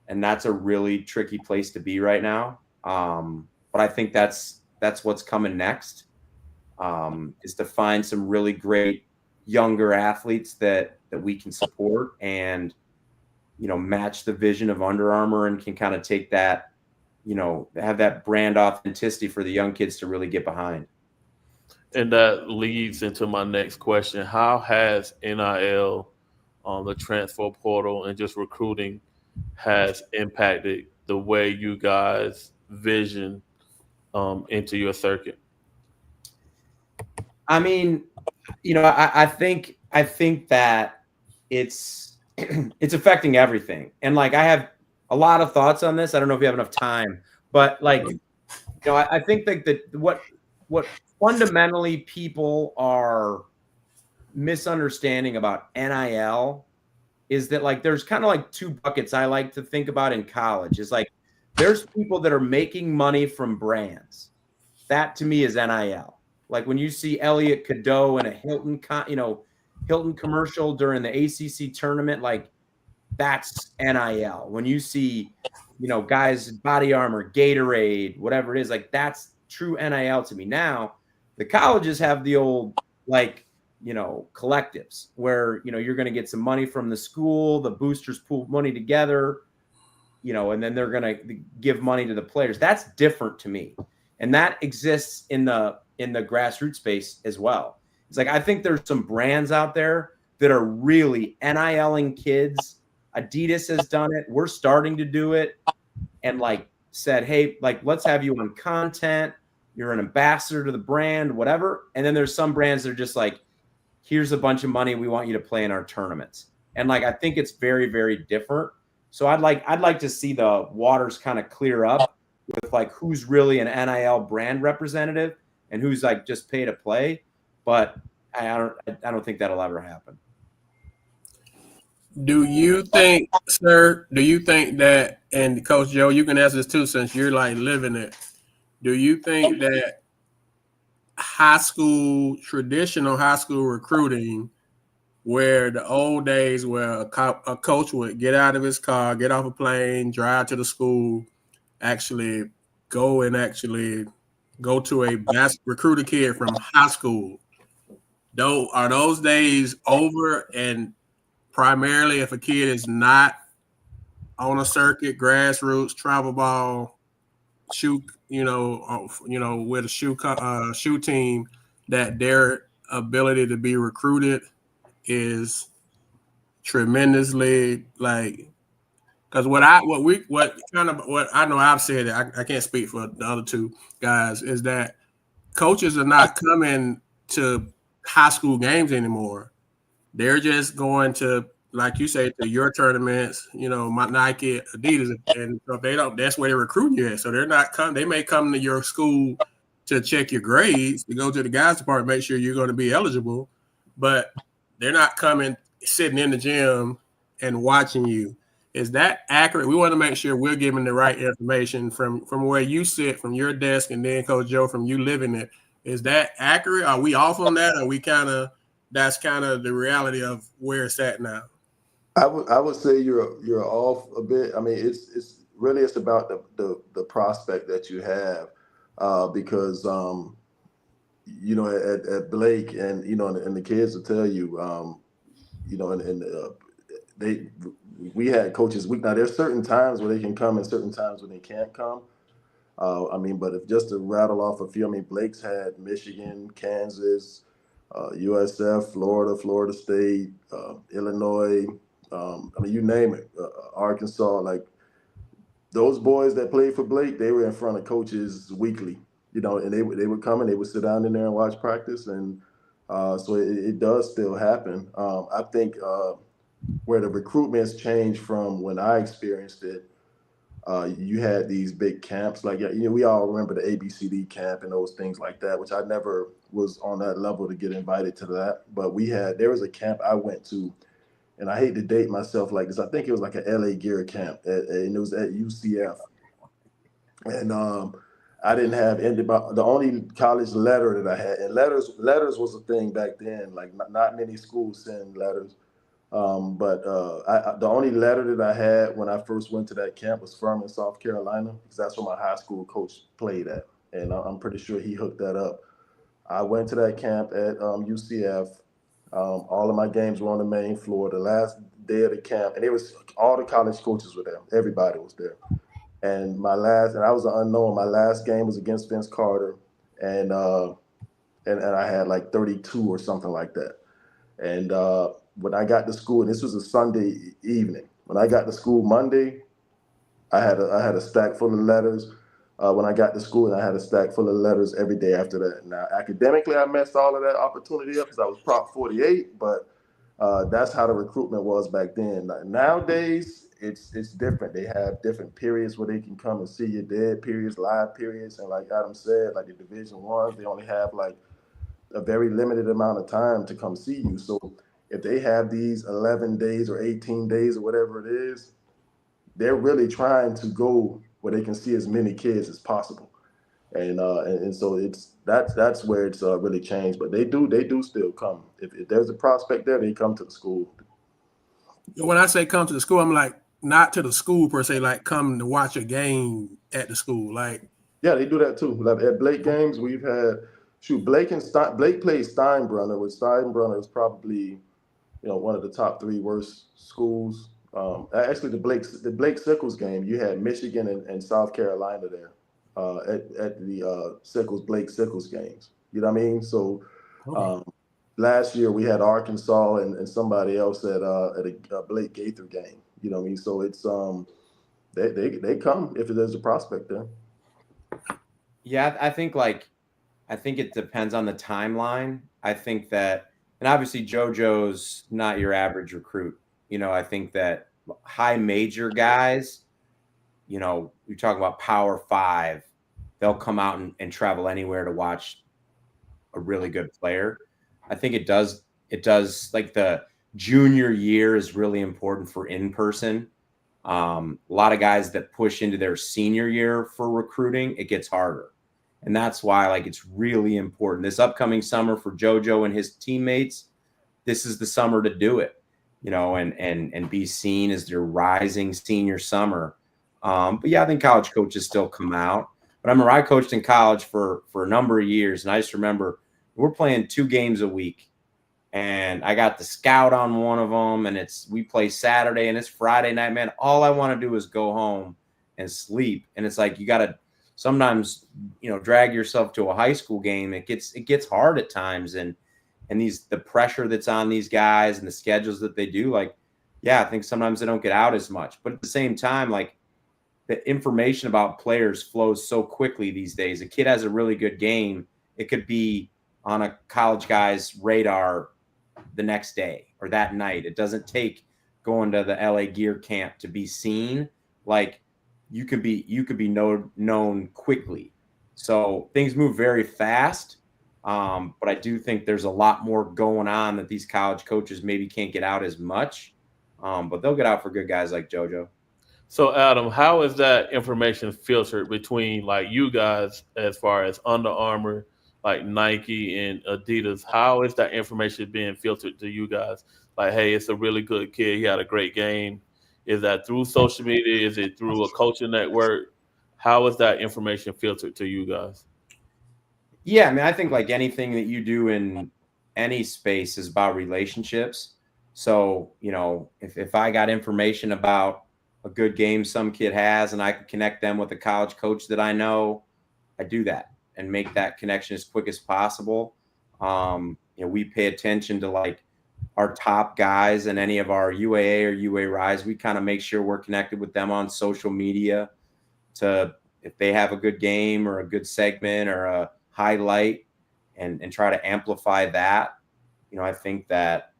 that's a really tricky place to be right now. But I think that's what's coming next, is to find some really great younger athletes that we can support and, match the vision of Under Armour, and can kind of take that, have that brand authenticity for the young kids to really get behind. And that leads into my next question. How has NIL, the transfer portal, and just recruiting has impacted the way you guys vision into your circuit? I mean, I think that it's it's affecting everything. And like, I have a lot of thoughts on this. I don't know if you have enough time, but like, I think that what fundamentally people are misunderstanding about NIL is that, like, there's kind of like two buckets I like to think about in college. Is like, there's people that are making money from brands. That to me is NIL. Like when you see Elliot Cadeau in a Hilton commercial during the ACC tournament, like that's NIL. When you see, guys, Body Armor, Gatorade, whatever it is, like that's true NIL to me. Now, the colleges have the old, like, collectives where, you're going to get some money from the school, the boosters pool money together, and then they're going to give money to the players. That's different to me. And that exists in the grassroots space as well. It's like, I think there's some brands out there that are really NIL-ing kids. Adidas has done it. We're starting to do it. And like said, hey, like, let's have you on content. You're an ambassador to the brand, whatever. And then there's some brands that are just like, here's a bunch of money. We want you to play in our tournaments. And like, I think it's very, very different. So I'd like to see the waters kind of clear up with like who's really an NIL brand representative and who's like just pay to play. But I don't think that'll ever happen. Do you think, sir, that, and Coach Joe, you can answer this too since you're like living it. Do you think that traditional high school recruiting, where the old days where a coach would get out of his car, get off a plane, drive to the school, actually go to recruit a kid from high school, are those days over? And primarily, if a kid is not on a circuit, grassroots, travel ball, shoe, with a shoe team, that their ability to be recruited is tremendously, like, because what I know, I've said it, I can't speak for the other two guys, is that coaches are not coming to high school games anymore. They're just going to, like you say, to your tournaments, my Nike, Adidas, and if they don't, that's where they're recruiting you at. So they're not they may come to your school to check your grades, to go to the guys department, make sure you're going to be eligible, but they're not coming, sitting in the gym and watching you. Is that accurate? We want to make sure we're giving the right information from where you sit, from your desk, and then Coach Joe, from you living it. Is that accurate? Are we off on that? Are we that's kind of the reality of where it's at now? I would say you're off a bit. I mean, it's really about the prospect that you have, because at Blake, and and the kids will tell you, we had coaches week. Now there's certain times where they can come and certain times when they can't come. But if just to rattle off a few, Blake's had Michigan, Kansas, USF, Florida State, Illinois. You name it, Arkansas. Like, those boys that played for Blake, they were in front of coaches weekly, and they would come and they would sit down in there and watch practice, and so it does still happen. I think where the recruitment's changed from when I experienced it, you had these big camps, like we all remember the ABCD camp and those things like that, which I never was on that level to get invited to that. But there was a camp I went to, and I hate to date myself like this. I think it was like an LA Gear camp, and it was at UCF. And I didn't have the only college letter that I had, and letters was a thing back then. Like not many schools send letters. But the only letter that I had when I first went to that camp was Furman, South Carolina, because that's where my high school coach played at, and I'm pretty sure he hooked that up. I went to that camp at UCF. All of my games were on the main floor. The last day of the camp, and all the college coaches were there. Everybody was there. And I was an unknown. My last game was against Vince Carter, and I had like 32 or something like that. And when I got to school, and this was a Sunday evening, when I got to school Monday, I had a stack full of letters. When I got to school, and I had a stack full of letters every day after that. Now, academically, I messed all of that opportunity up because I was Prop 48, but that's how the recruitment was back then. Nowadays, it's different. They have different periods where they can come and see you, dead periods, live periods, and like Adam said, like the Division Ones, they only have like a very limited amount of time to come see you. So if they have these 11 days or 18 days or whatever it is, they're really trying to go where they can see as many kids as possible. And so that's where it's really changed. But they do still come. If there's a prospect there, they come to the school. When I say come to the school, I'm like not to the school per se, like come to watch a game at the school. Like yeah, they do that too. Like at Blake games, we've had Blake played Steinbrenner, which Steinbrenner is probably one of the top 3 worst schools. Actually, the Blake Sickles game, you had Michigan and South Carolina there at the Blake Sickles games. You know what I mean? So last year we had Arkansas and somebody else at a Blake Gaither game. You know what I mean? So it's they come if there's a prospect there. Yeah, I think it depends on the timeline. I think that, and obviously JoJo's not your average recruit. I think that high major guys, you're talking about Power 5, they'll come out and travel anywhere to watch a really good player. I think it does like the junior year is really important for in-person. A lot of guys that push into their senior year for recruiting, it gets harder. And that's why it's really important. This upcoming summer for JoJo and his teammates, this is the summer to do it, and be seen as their rising senior summer. But yeah, I think college coaches still come out. But I remember I coached in college for a number of years, and I just remember we're playing 2 games a week. And I got the scout on one of them, and we play Saturday and it's Friday night, man. All I want to do is go home and sleep. And it's like, you got to sometimes, drag yourself to a high school game. It gets hard at times. And the pressure that's on these guys and the schedules that they do, I think sometimes they don't get out as much. But at the same time, the information about players flows so quickly these days. A kid has a really good game, it could be on a college guy's radar the next day or that night. It doesn't take going to the LA Gear camp to be seen. You could be known quickly. So things move very fast. But I do think there's a lot more going on that these college coaches maybe can't get out as much. But they'll get out for good guys like JoJo. So Adam, how is that information filtered between you guys as far as Under Armour, like Nike and Adidas? How is that information being filtered to you guys? Hey, it's a really good kid. He had a great game. Is that through social media? Is it through a coaching network? How is that information filtered to you guys? Yeah, I mean, I think anything that you do in any space is about relationships. So, if I got information about a good game some kid has and I can connect them with a college coach that I know, I do that and make that connection as quick as possible. We pay attention to our top guys and any of our UAA or UA Rise. We kind of make sure we're connected with them on social media. to, if they have a good game or a good segment or a highlight, and try to amplify that. I think that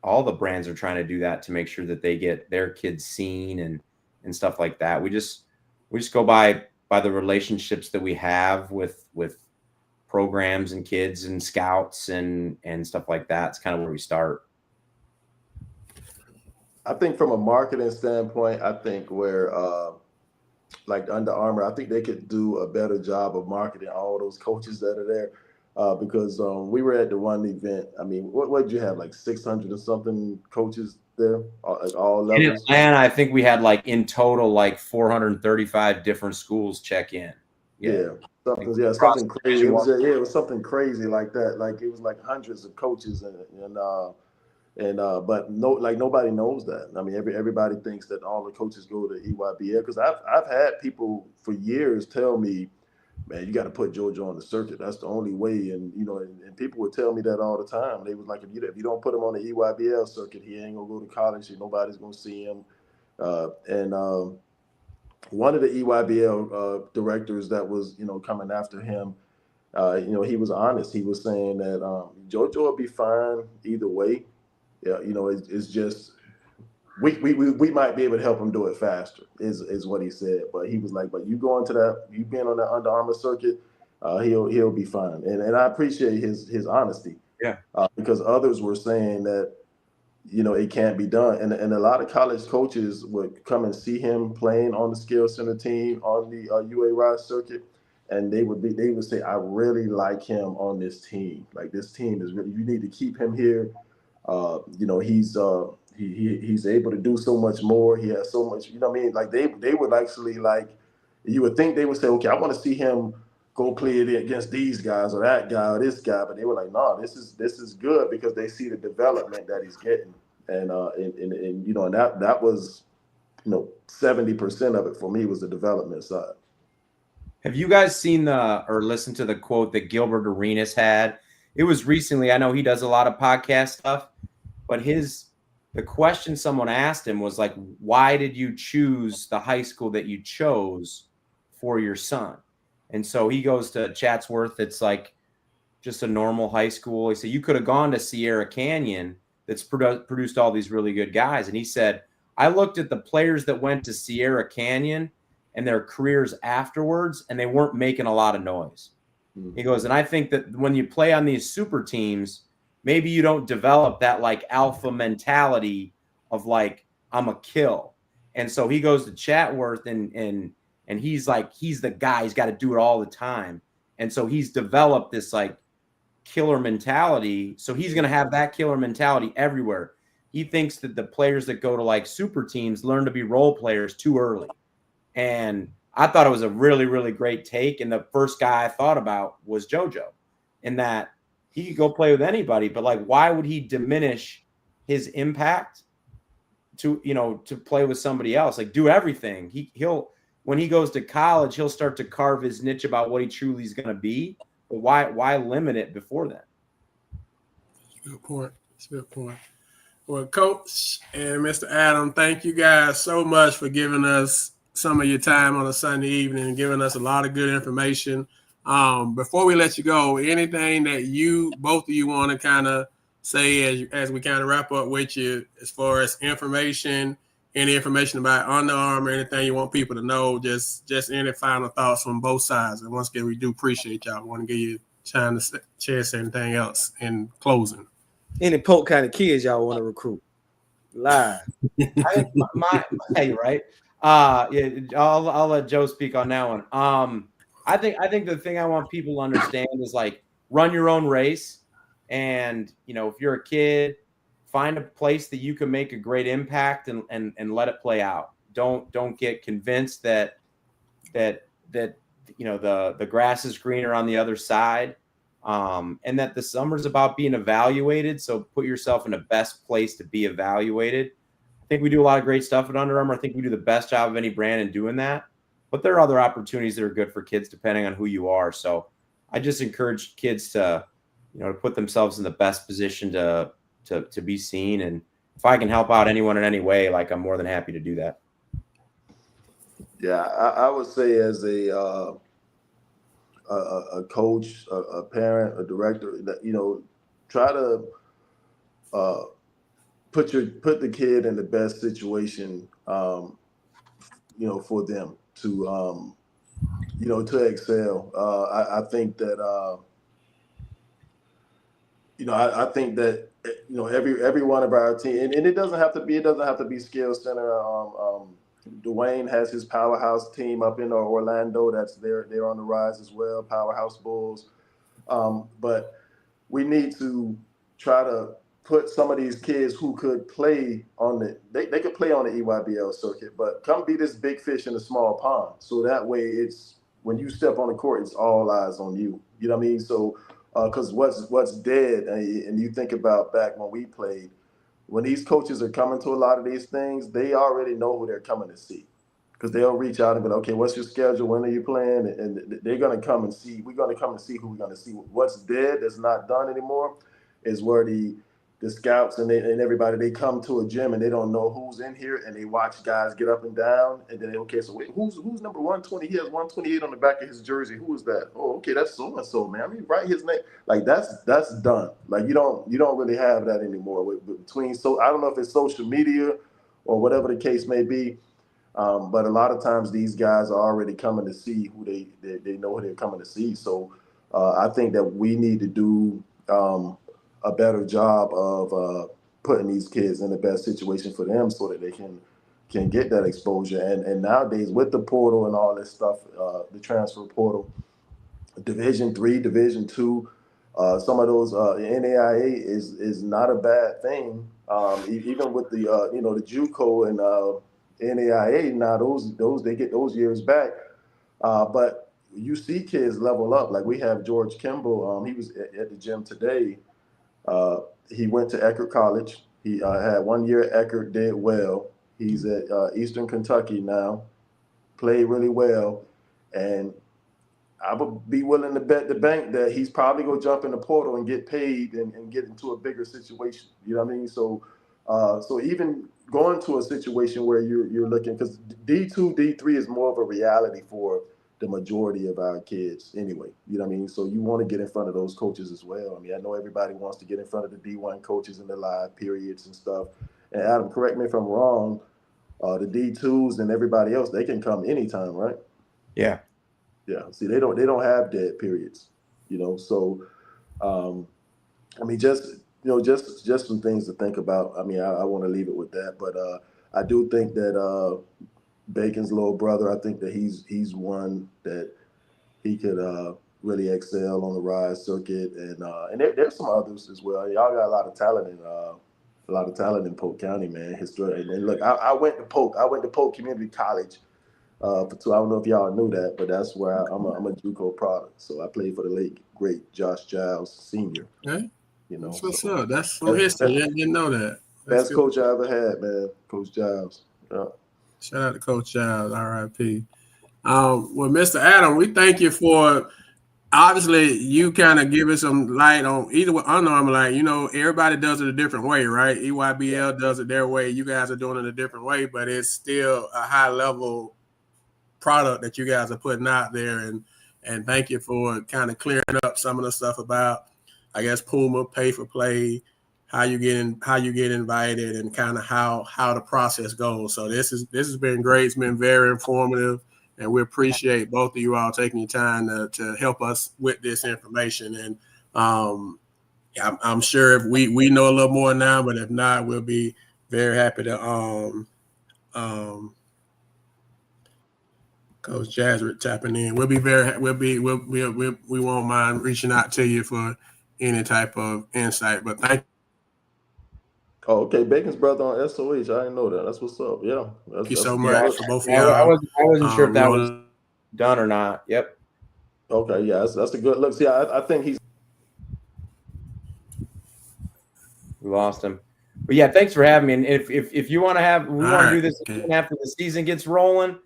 all the brands are trying to do that to make sure that they get their kids seen and stuff like that. We just go by the relationships that we have with programs and kids and scouts and stuff like that. It's kind of where we start. I think from a marketing standpoint, I think where like Under Armour, I think they could do a better job of marketing all those coaches that are there. Because we were at the one event. I mean, what did you have, like 600 or something coaches there, at all levels? In Atlanta, I think we had like in total like 435 different schools check in. Something crazy. It was something crazy like that. Like it was like hundreds of coaches but nobody knows that. I mean, everybody thinks that all the coaches go to EYBL, because I've had people for years tell me, man, you got to put JoJo on the circuit. That's the only way. And and people would tell me that all the time. They was like, if you don't put him on the EYBL circuit, he ain't gonna go to college. Nobody's gonna see him. One of the EYBL directors that was coming after him, he was honest. He was saying that JoJo will be fine either way. Yeah, it's just we might be able to help him do it faster, is what he said. But he was like, but you being on that Under Armour circuit, he'll be fine. And I appreciate his honesty. Yeah. Because others were saying that, it can't be done. And a lot of college coaches would come and see him playing on the Skill Center team on the UA Rod circuit. And they would say, I really like him on this team. Like, this team is really, you need to keep him here. He's able to do so much more. He has so much, like they would actually, like, you would think they would say, okay, I want to see him go play it against these guys or that guy or this guy. But they were like, no, this is good, because they see the development that he's getting. And that was, 70% of it for me was the development side. Have you guys seen or listened to the quote that Gilbert Arenas had? It was recently. I know he does a lot of podcast stuff, but the question someone asked him was like, why did you choose the high school that you chose for your son? And so he goes to Chatsworth. It's like just a normal high school. He said, you could have gone to Sierra Canyon that's produced all these really good guys. And he said, I looked at the players that went to Sierra Canyon and their careers afterwards, and they weren't making a lot of noise. He goes, and I think that when you play on these super teams, maybe you don't develop that like alpha mentality of like, I'm a kill. And so he goes to Chatsworth and he's like, he's the guy, he's got to do it all the time. And so he's developed this like killer mentality. So he's going to have that killer mentality everywhere. He thinks that the players that go to like super teams learn to be role players too early. And I thought it was a really, really great take. And the first guy I thought about was JoJo, in that he could go play with anybody, but like, why would he diminish his impact to play with somebody else? Like, do everything. He'll when he goes to college, he'll start to carve his niche about what he truly is going to be. But why limit it before then? Good point. That's a good point. Well, Coach and Mr. Adam, thank you guys so much for giving us some of your time on a Sunday evening and giving us a lot of good information. Before we let you go, anything that both of you want to kind of say as we kind of wrap up with you, as far as information, any information about Under Armour, anything you want people to know, just any final thoughts from both sides. And once again, we do appreciate y'all. I want to give you time to share anything else in closing. Any Polk kind of kids y'all want to recruit? Live. Hey, right? Yeah, I'll let Joe speak on that one. I think the thing I want people to understand is like, run your own race, and if you're a kid, find a place that you can make a great impact and let it play out. Don't get convinced that the grass is greener on the other side, and that the summer's about being evaluated. So put yourself in the best place to be evaluated. I think we do a lot of great stuff at Under Armour. I think we do the best job of any brand in doing that. But there are other opportunities that are good for kids depending on who you are. So I just encourage kids to put themselves in the best position to be seen. And if I can help out anyone in any way, like, I'm more than happy to do that. Yeah, I would say as a coach, a parent, a director, that try to uh, put the kid in the best situation, for them to excel. I think that I think that every one of our team, and it doesn't have to be skill center. Dwayne has his powerhouse team up in Orlando. They're on the rise as well. Powerhouse Bulls. But we need to try to put some of these kids who could play on they could play on the EYBL circuit, but come be this big fish in a small pond. So that way it's when you step on the court, it's all eyes on you. You know what I mean? So because what's dead, and you think about back when we played, when these coaches are coming to a lot of these things, they already know who they're coming to see. Because they'll reach out and be like, okay, what's your schedule? When are you playing? And they're going to come and see. We're going to come and see who we're going to see. What's dead that's not done anymore is where the scouts and everybody, they come to a gym and they don't know who's in here, and they watch guys get up and down, and then okay, so wait, who's number 120? He has 128 on the back of his jersey. Who is that? Oh, okay, that's so and so, man. I mean, write his name. Like that's done. Like you don't really have that anymore. Between, so I don't know if it's social media or whatever the case may be. But a lot of times these guys are already coming to see who they know who they're coming to see. So I think that we need to do a better job of putting these kids in the best situation for them so that they can get that exposure. And nowadays with the portal and all this stuff, the transfer portal, Division III, Division II, some of those NAIA is not a bad thing. Even with the the JUCO and NAIA, now those they get those years back. But you see kids level up. Like we have George Kimball. He was at the gym today. He went to Eckerd College. He had 1 year at Eckerd, did well. He's at Eastern Kentucky now, played really well, and I would be willing to bet the bank that he's probably going to jump in the portal and get paid and get into a bigger situation. You know what I mean? So, so even going to a situation where you're looking, because D2, D3 is more of a reality for the majority of our kids anyway. You know what I mean? So you want to get in front of those coaches as well. I mean, I know everybody wants to get in front of the D1 coaches in the live periods and stuff. And Adam, correct me if I'm wrong, the D2s and everybody else, they can come anytime, right? Yeah. Yeah. See, they don't have dead periods, So, I mean, just some things to think about. I mean, I want to leave it with that, but I do think that Bacon's little brother, I think that he's one that he could really excel on the rise circuit, and there's some others as well. Y'all got a lot of talent in Polk County, man. And look, I went to Polk. I went to Polk Community College. For two, I don't know if y'all knew that, but that's where I'm a JUCO product. So I played for the late great Josh Giles Sr. Okay. That's what's up. That's some history. Didn't know that. That's best good. coach I ever had, man. Coach Giles. Yeah. Shout out to Coach Giles, RIP. Well, Mr. Adam, we thank you for obviously you kind of give us some light on either with unarmed, like everybody does it a different way, right? EYBL does it their way. You guys are doing it a different way, but it's still a high level product that you guys are putting out there, and thank you for kind of clearing up some of the stuff about, I guess, Puma, pay for play, how you get invited, and kind of how the process goes. So this has been great. It's been very informative, and we appreciate both of you all taking your time to help us with this information. And I'm sure if we know a little more now, but if not, we'll be very happy to Coach Jazzard tapping in. We won't mind reaching out to you for any type of insight. But thank you. Oh, okay. Bacon's brother on SOH. I didn't know that. That's what's up. Yeah. Thank you so that's much for both of y'all. I wasn't sure if that was done or not. Yep. Okay. Yeah. That's a good look. See, I think he's. We lost him. But yeah, thanks for having me. And if you want to we want to do this again after the season gets rolling,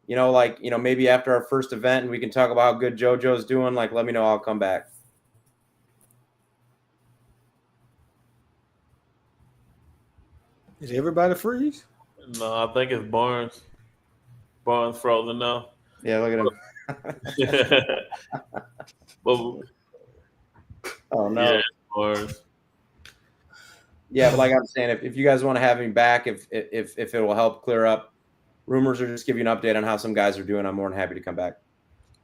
maybe after our first event, and we can talk about how good JoJo's doing. Like, let me know. I'll come back. Did everybody freeze? No, I think it's Barnes. Barnes frozen now. Yeah, look at him. But Oh no. yeah, Barnes. Yeah, but like I'm saying, if you guys want to have me back, if it will help clear up rumors or just give you an update on how some guys are doing, I'm more than happy to come back.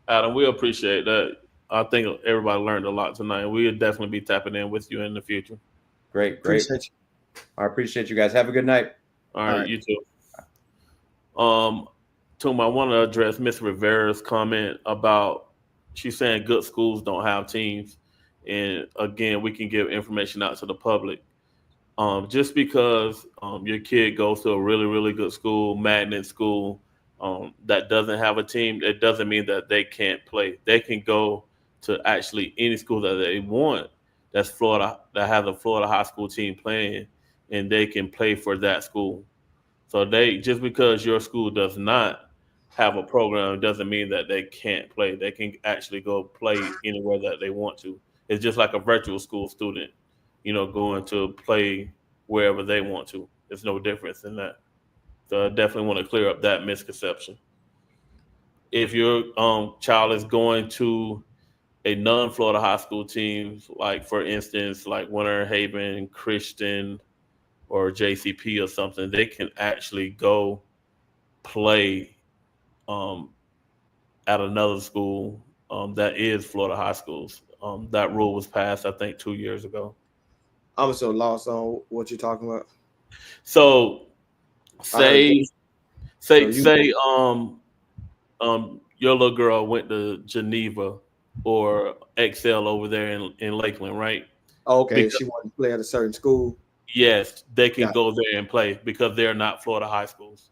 Adam, we appreciate that. I think everybody learned a lot tonight. We'll definitely be tapping in with you in the future. Great. Appreciate you. I appreciate you guys. Have a good night. All right, you too. Tuma, I want to address Miss Rivera's comment about she's saying good schools don't have teams. And again, we can give information out to the public. Just because your kid goes to a really, really good school, magnet school, that doesn't have a team, it doesn't mean that they can't play. They can go to actually any school that they want that's Florida, that has a Florida high school team playing, and they can play for that school. So just because your school does not have a program doesn't mean that they can't play. They can actually go play anywhere that they want to. It's just like a virtual school student, going to play wherever they want to. There's no difference in that. So I definitely want to clear up that misconception. If your child is going to a non-Florida high school team, like for instance, like Winter Haven, Christian, or JCP or something, they can actually go play at another school that is Florida high schools. That rule was passed, I think, 2 years ago. I'm so lost on what you're talking about. So say your little girl went to Geneva or Excel over there in Lakeland, right? Okay, because she wanted to play at a certain school. Yes, they can go there and play because they're not Florida high schools.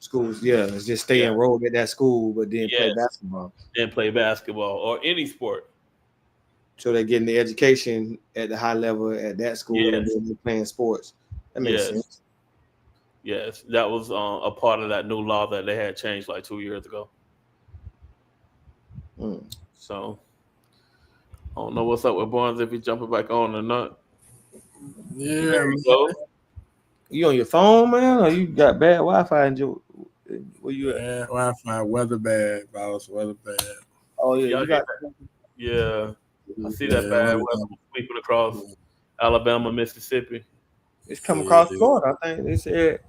Just stay enrolled at that school, but then play basketball. And play basketball or any sport. So they're getting the education at the high level at that school, and then they're playing sports. That makes sense. Yes, that was a part of that new law that they had changed like 2 years ago. So I don't know what's up with Barnes, if he's jumping back on or not. Yeah, there you go. You on your phone, man, or you got bad Wi-Fi? Where you at? Yeah, Wi-Fi, weather bad, boss, weather bad. Oh yeah, you got. Yeah, I see that bad weather sweeping across Alabama, Mississippi. It's coming across Florida. I think they said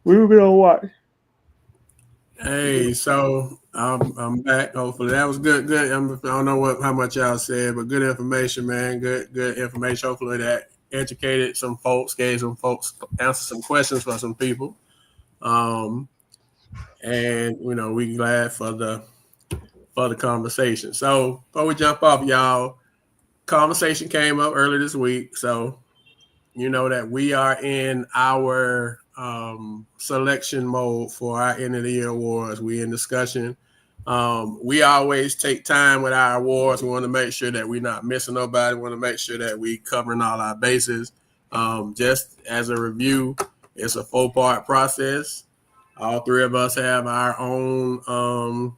we were gonna watch. Hey, so I'm back. Hopefully that was good. I don't know how much y'all said, but good information, man. Good information. Hopefully that educated some folks, gave some folks answered some questions for some people. And we glad for the conversation. So before we jump off, y'all, conversation came up earlier this week. So you know that we are in our selection mode for our end of the year awards. We in discussion. We always take time with our awards. We want to make sure that we're not missing nobody. We want to make sure that we covering all our bases. Just as a review, it's a 4-part process. All three of us have our own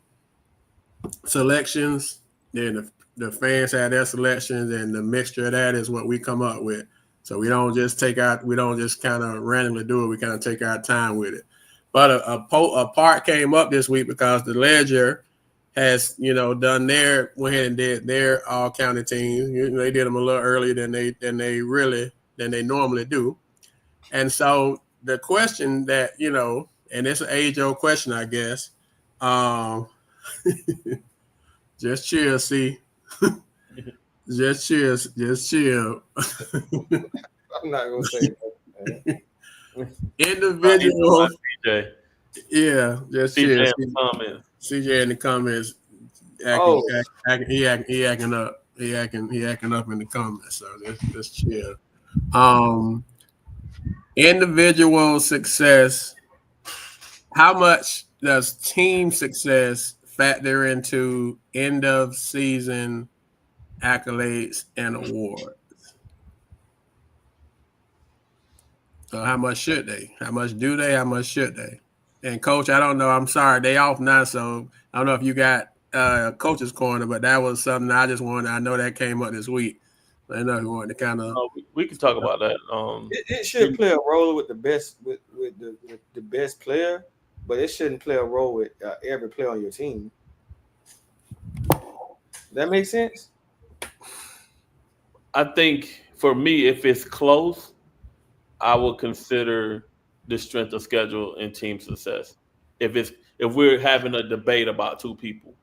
selections. Then the fans have their selections, and the mixture of that is what we come up with. So we don't just kind of randomly do it. We kind of take our time with it. But a part came up this week because the Ledger has, went ahead and did their all county teams. They did them a little earlier than they normally do. And so the question that, and it's an age-old question, I guess. Just chill, see. Just chill. I'm not gonna say that. Individual. CJ. Yeah, just CJ chill. in the comments. CJ in the comments. He acting up. He acting up in the comments. So just chill. Individual success. How much does team success factor into end of season accolades and awards? So how much should they? How much do they? How much should they? And coach, I don't know. I'm sorry, they off now, so I don't know if you got coach's corner, but that was something I just wanted. I know that came up this week. I know you wanted to kind of. We can talk about that. It should play a role with the best with the best player, but it shouldn't play a role with every player on your team. That makes sense? I think for me, if it's close, I would consider the strength of schedule and team success. If we're having a debate about two people,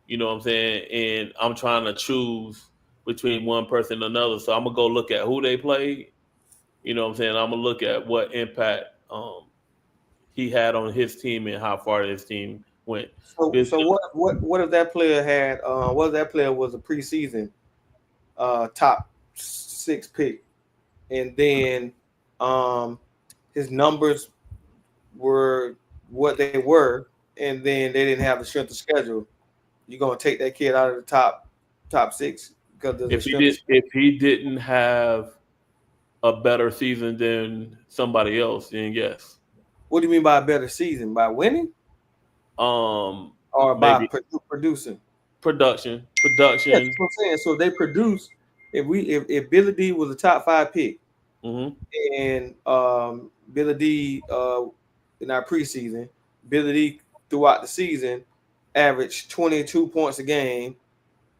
you know what I'm saying, and I'm trying to choose between one person and another, so I'm gonna go look at who they played. You know what I'm saying? I'm gonna look at what impact he had on his team and how far his team went. So what if that player had what if that player was a preseason top 6 pick, and then his numbers were what they were, and then they didn't have the strength of schedule? You're gonna take that kid out of the top 6 because of the strength. If he didn't have a better season than somebody else, then yes. What do you mean by a better season? By winning or by Maybe producing? production. Yeah, that's what I'm saying. So they produce. If Billy D was a top 5 pick, Mm-hmm. and Billy D in our preseason, Billy D throughout the season averaged 22 points a game,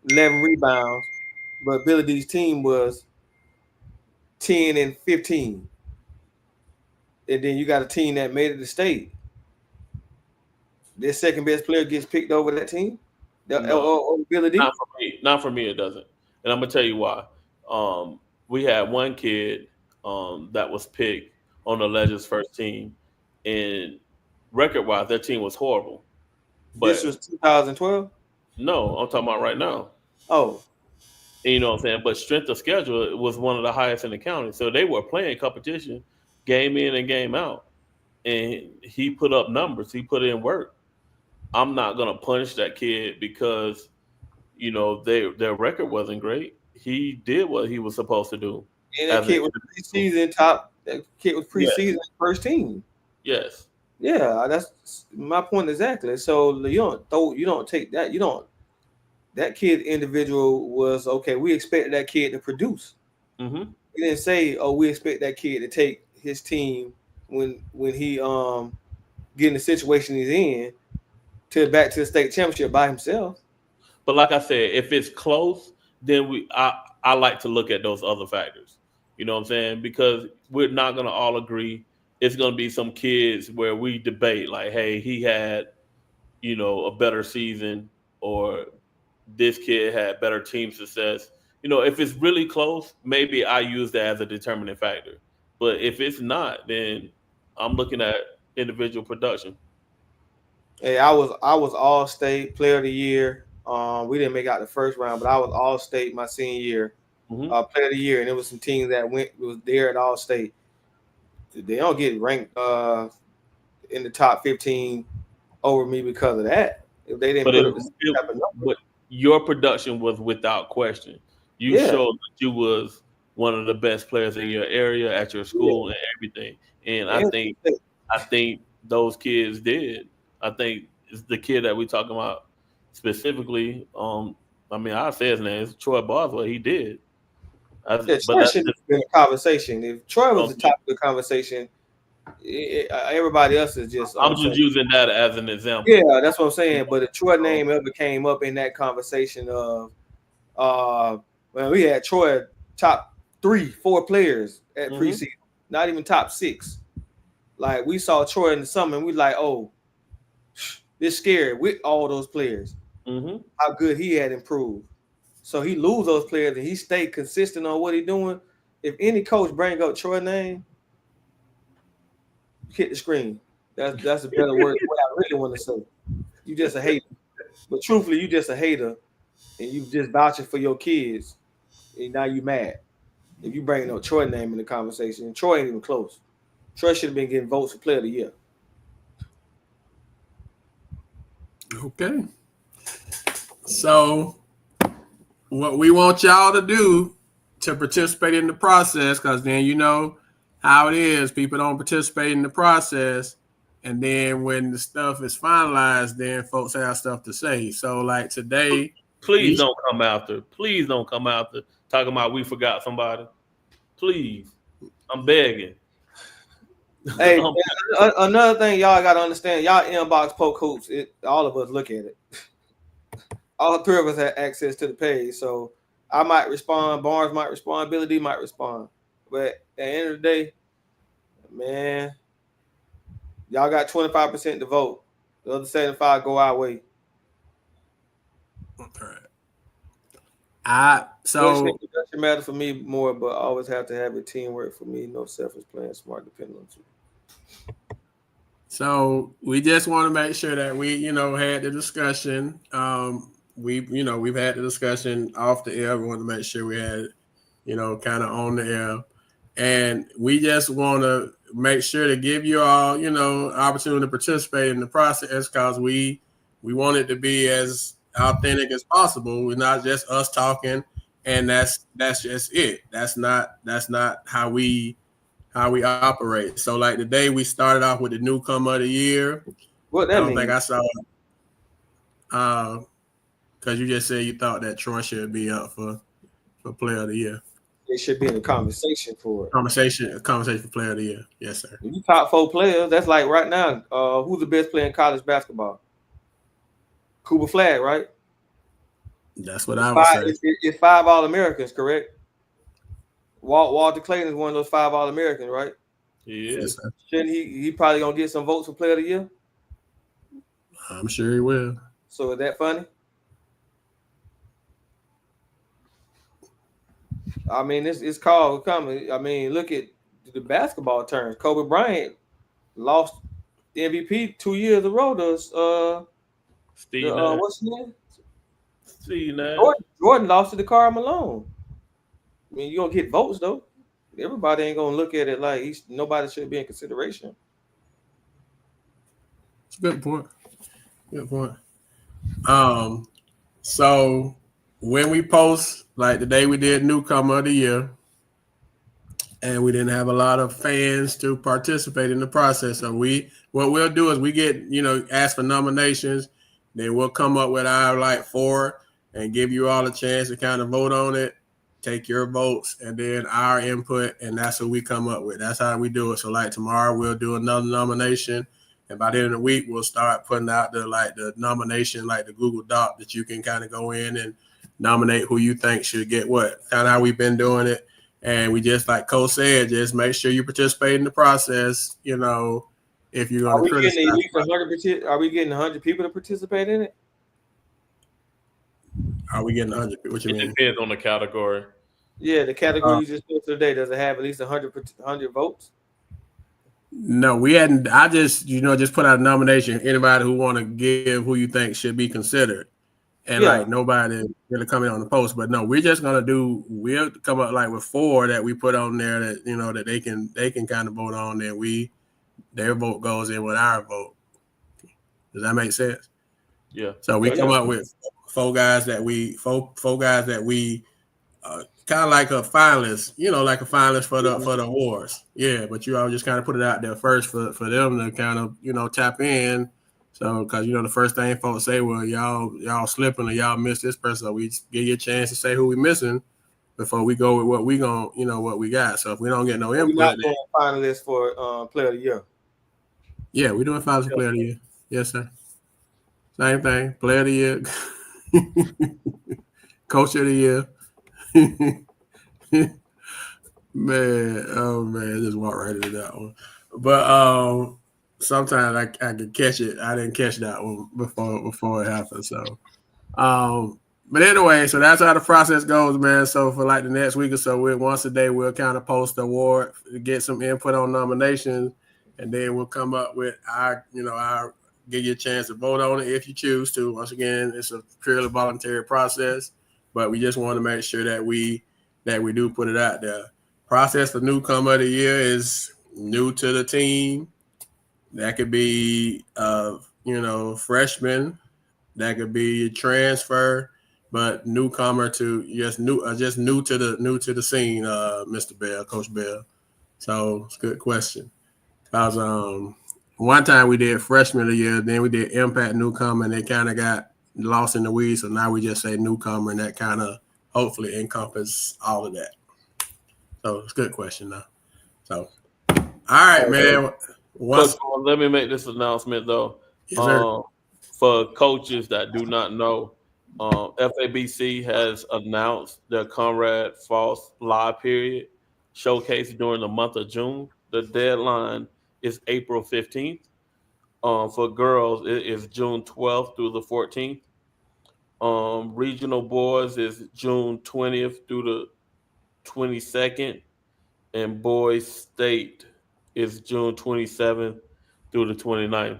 11 rebounds, but Billy D's team was 10 and 15. And then you got a team that made it to state. Their second best player gets picked over that team. Or Billy D. Not for me. Not for me. It doesn't. And I'm gonna tell you why. We had one kid that was picked on the Legends first team, and record-wise, their team was horrible. But This was 2012. no, I'm talking about right now. Oh, And you know what I'm saying? But strength of schedule was one of the highest in the county, so they were playing competition, game in and game out, and he put up numbers. He put in work. I'm not gonna punish that kid because their record wasn't great. He did what he was supposed to do. and that kid was preseason top. That kid was preseason first team. Yes. Yeah, that's my point exactly. So you don't take that. You don't. That kid individual was okay. We expected that kid to produce. Mm-hmm. We didn't say, "Oh, we expect that kid to take his team when he get in the situation he's in to back to the state championship by himself." But like I said, if it's close, then I like to look at those other factors. You know what I'm saying? Because we're not gonna all agree. It's gonna be some kids where we debate, like, hey, he had, a better season, or this kid had better team success. If it's really close, maybe I use that as a determining factor. But if it's not, then I'm looking at individual production. Hey, I was all state player of the year. We didn't make out the first round, but I was all state my senior year, Mm-hmm. Player of the year, and there was some teams that was there at all state. They don't get ranked in the top 15 over me because of that. If they didn't put up the same type of number. But your production was without question. You showed that you was one of the best players in your area, at your school, and everything. And I think those kids did. I think it's the kid that we talking about specifically. I'll say his name. It's Troy Boswell. He did. Troy shouldn't have been a conversation. If Troy was the top of the conversation, everybody else is just. I'm just using that as an example. Yeah, that's what I'm saying. But if Troy name ever came up in that conversation of, we had Troy top 3-4 players at preseason, not even top 6. Like we saw Troy in the summer, and we like, oh, this scared with all those players. Mm-hmm. How good he had improved. So he lose those players and he stayed consistent on what he's doing. If any coach bring up Troy's name, hit the screen. That's a better word. What I really want to say. You just a hater. But truthfully, you just a hater, and you just vouching for your kids, and now you mad. If you bring up Troy's name in the conversation, Troy ain't even close. Troy should have been getting votes for player of the year. Okay. So what we want y'all to do to participate in the process, because then you know how it is. People don't participate in the process. And then when the stuff is finalized, then folks have stuff to say. So like today. Please don't come after. Please don't come after talking about we forgot somebody. Please. I'm begging. Hey, another thing y'all got to understand, y'all inbox Polk Hoops. All of us look at it. All three of us have access to the page, so I might respond, Barnes might respond, Billy D might respond. But at the end of the day, man, y'all got 25% to vote. The other 75 go our way. All right. Introduction matters for me more, but I always have to have a teamwork for me. No selfish playing smart, depending on you. So we just want to make sure that we, had the discussion. We've had the discussion off the air. We want to make sure we had, kind of on the air. And we just want to make sure to give you all, opportunity to participate in the process because we want it to be as authentic as possible. We're not just us talking, and that's just it. That's not how we operate. So like today we started off with the newcomer of the year. What that means? I don't think I saw it. Because you just said you thought that Troy should be up for player of the year. It should be in a conversation for it. Conversation for player of the year. Yes, sir. If you top 4 players, that's like right now. Who's the best player in college basketball? Cooper Flag, right? That's what I would say. It's 5 All-Americans, correct? Walter Clayton is one of those 5 All-Americans, right? Yes. Shouldn't he probably gonna get some votes for player of the year? I'm sure he will. So is that funny? I mean, it's called coming. I mean, look at the basketball terms. Kobe Bryant lost the MVP 2 years in a row to Steve Nash. what's his name? Steve Nash. Jordan lost to Karl Malone. I mean, you gonna get votes though. Everybody ain't gonna look at it like nobody should be in consideration. It's a good point. Good point. So when we post, like today we did newcomer of the year, and we didn't have a lot of fans to participate in the process. So what we'll do is we get, ask for nominations, then we'll come up with our like 4 and give you all a chance to kind of vote on it, take your votes, and then our input, and that's what we come up with. That's how we do it. So like tomorrow we'll do another nomination, and by the end of the week we'll start putting out the nomination, like the Google Doc that you can kind of go in and nominate who you think should get what. Kind of how we've been doing it. And we just, like Cole said, just make sure you participate in the process. If you're going to criticize, are we getting 100 people to participate in it? Are we getting 100? What you mean? It depends on the category. Yeah, the category you just posted today, does it have at least 100 votes? No, we hadn't. I just, just put out a nomination. Anybody who want to give who you think should be considered. And like nobody really come in on the post, but no, we're just we'll come up like with 4 that we put on there that that they can kind of vote on, and their vote goes in with our vote. Does that make sense? Yeah. So we come up with 4 guys that we kind of like a finalist, like a finalist for the awards. Yeah, but you all just kind of put it out there first for them to kind of tap in. So, because the first thing folks say, well, y'all slipping or y'all missed this person, so we give you a chance to say who we missing before we go with what we what we got. So if we don't get no input, we're not doing finalists for player of the year. Yeah, we're doing finalists for player of the year. Yes, sir. Same thing, player of the year, coach of the year. Man, I just walked right into that one. But sometimes I can catch it. I didn't catch that one before it happened. So, but anyway, so that's how the process goes, man. So for like the next week or so, once a day we'll kind of post the award, get some input on nominations, and then we'll come up with our give you a chance to vote on it if you choose to. Once again, it's a purely voluntary process, but we just want to make sure that we do put it out there. Process for newcomer of the year is new to the team. That could be freshman. That could be a transfer, but newcomer to just new to the scene, Mr. Bell, Coach Bell. So it's a good question. Because one time we did freshman of the year, then we did impact newcomer, and they kind of got lost in the weeds. So now we just say newcomer, and that kind of hopefully encompass all of that. So it's a good question though. So right, man. Coach, let me make this announcement though. Yes, sir. For coaches that do not know, FABC has announced their Conrad Falls Live Period showcase during the month of June. The deadline is April 15th. For girls, it is June 12th through the 14th. Regional boys is June 20th through the 22nd, and boys state is June 27th through the 29th.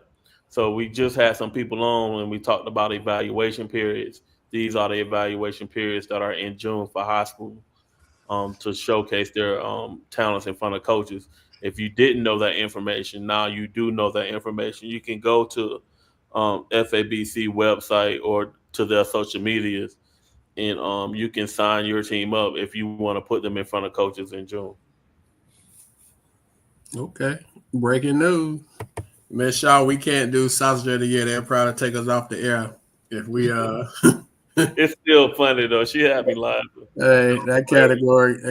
So we just had some people on and we talked about evaluation periods. These are the evaluation periods that are in June for high school, to showcase their talents in front of coaches. If you didn't know that information, now you do know that information. You can go to FABC website or to their social medias, and you can sign your team up if you want to put them in front of coaches in June. Okay. Breaking news. Miss Shaw, we can't do Sausage of the Year. They'll probably take us off the air if we It's still funny though. She had me laughing. Hey, that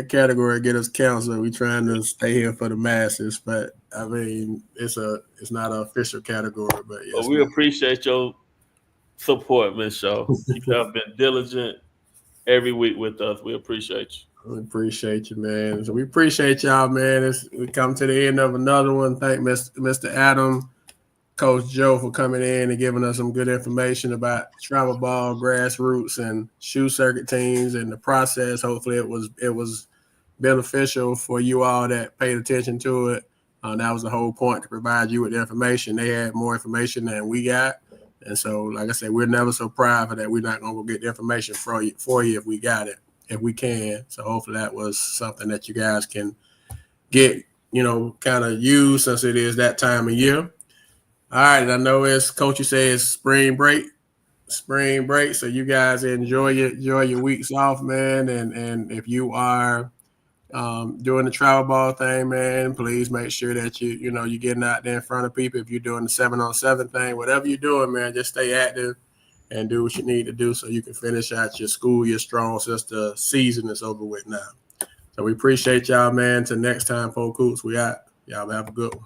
category get us canceled. We trying to stay here for the masses, but I mean it's not an official category, but yes. Well, we appreciate your support, Miss Shaw. You have been diligent every week with us. We appreciate you. We appreciate you, man. So we appreciate y'all, man. We come to the end of another one. Thank Mr. Adam, Coach Joe for coming in and giving us some good information about travel ball, grassroots, and shoe circuit teams and the process. Hopefully it was beneficial for you all that paid attention to it. That was the whole point, to provide you with the information. They had more information than we got. And so, like I said, we're never so proud that we're not going to go get the information for you if we got it, if we can. So hopefully that was something that you guys can get, kind of use, since it is that time of year. All right, I know as Coach you say it's spring break. So you guys enjoy your weeks off, man. And if you are doing the travel ball thing, man, please make sure that you're getting out there in front of people. If you're doing the 7-on-7 thing, whatever you're doing, man, just stay active and do what you need to do so you can finish out your school year strong, since the season is over with now. So we appreciate y'all, man. Till next time, Polk Hoops, we out. Y'all have a good one.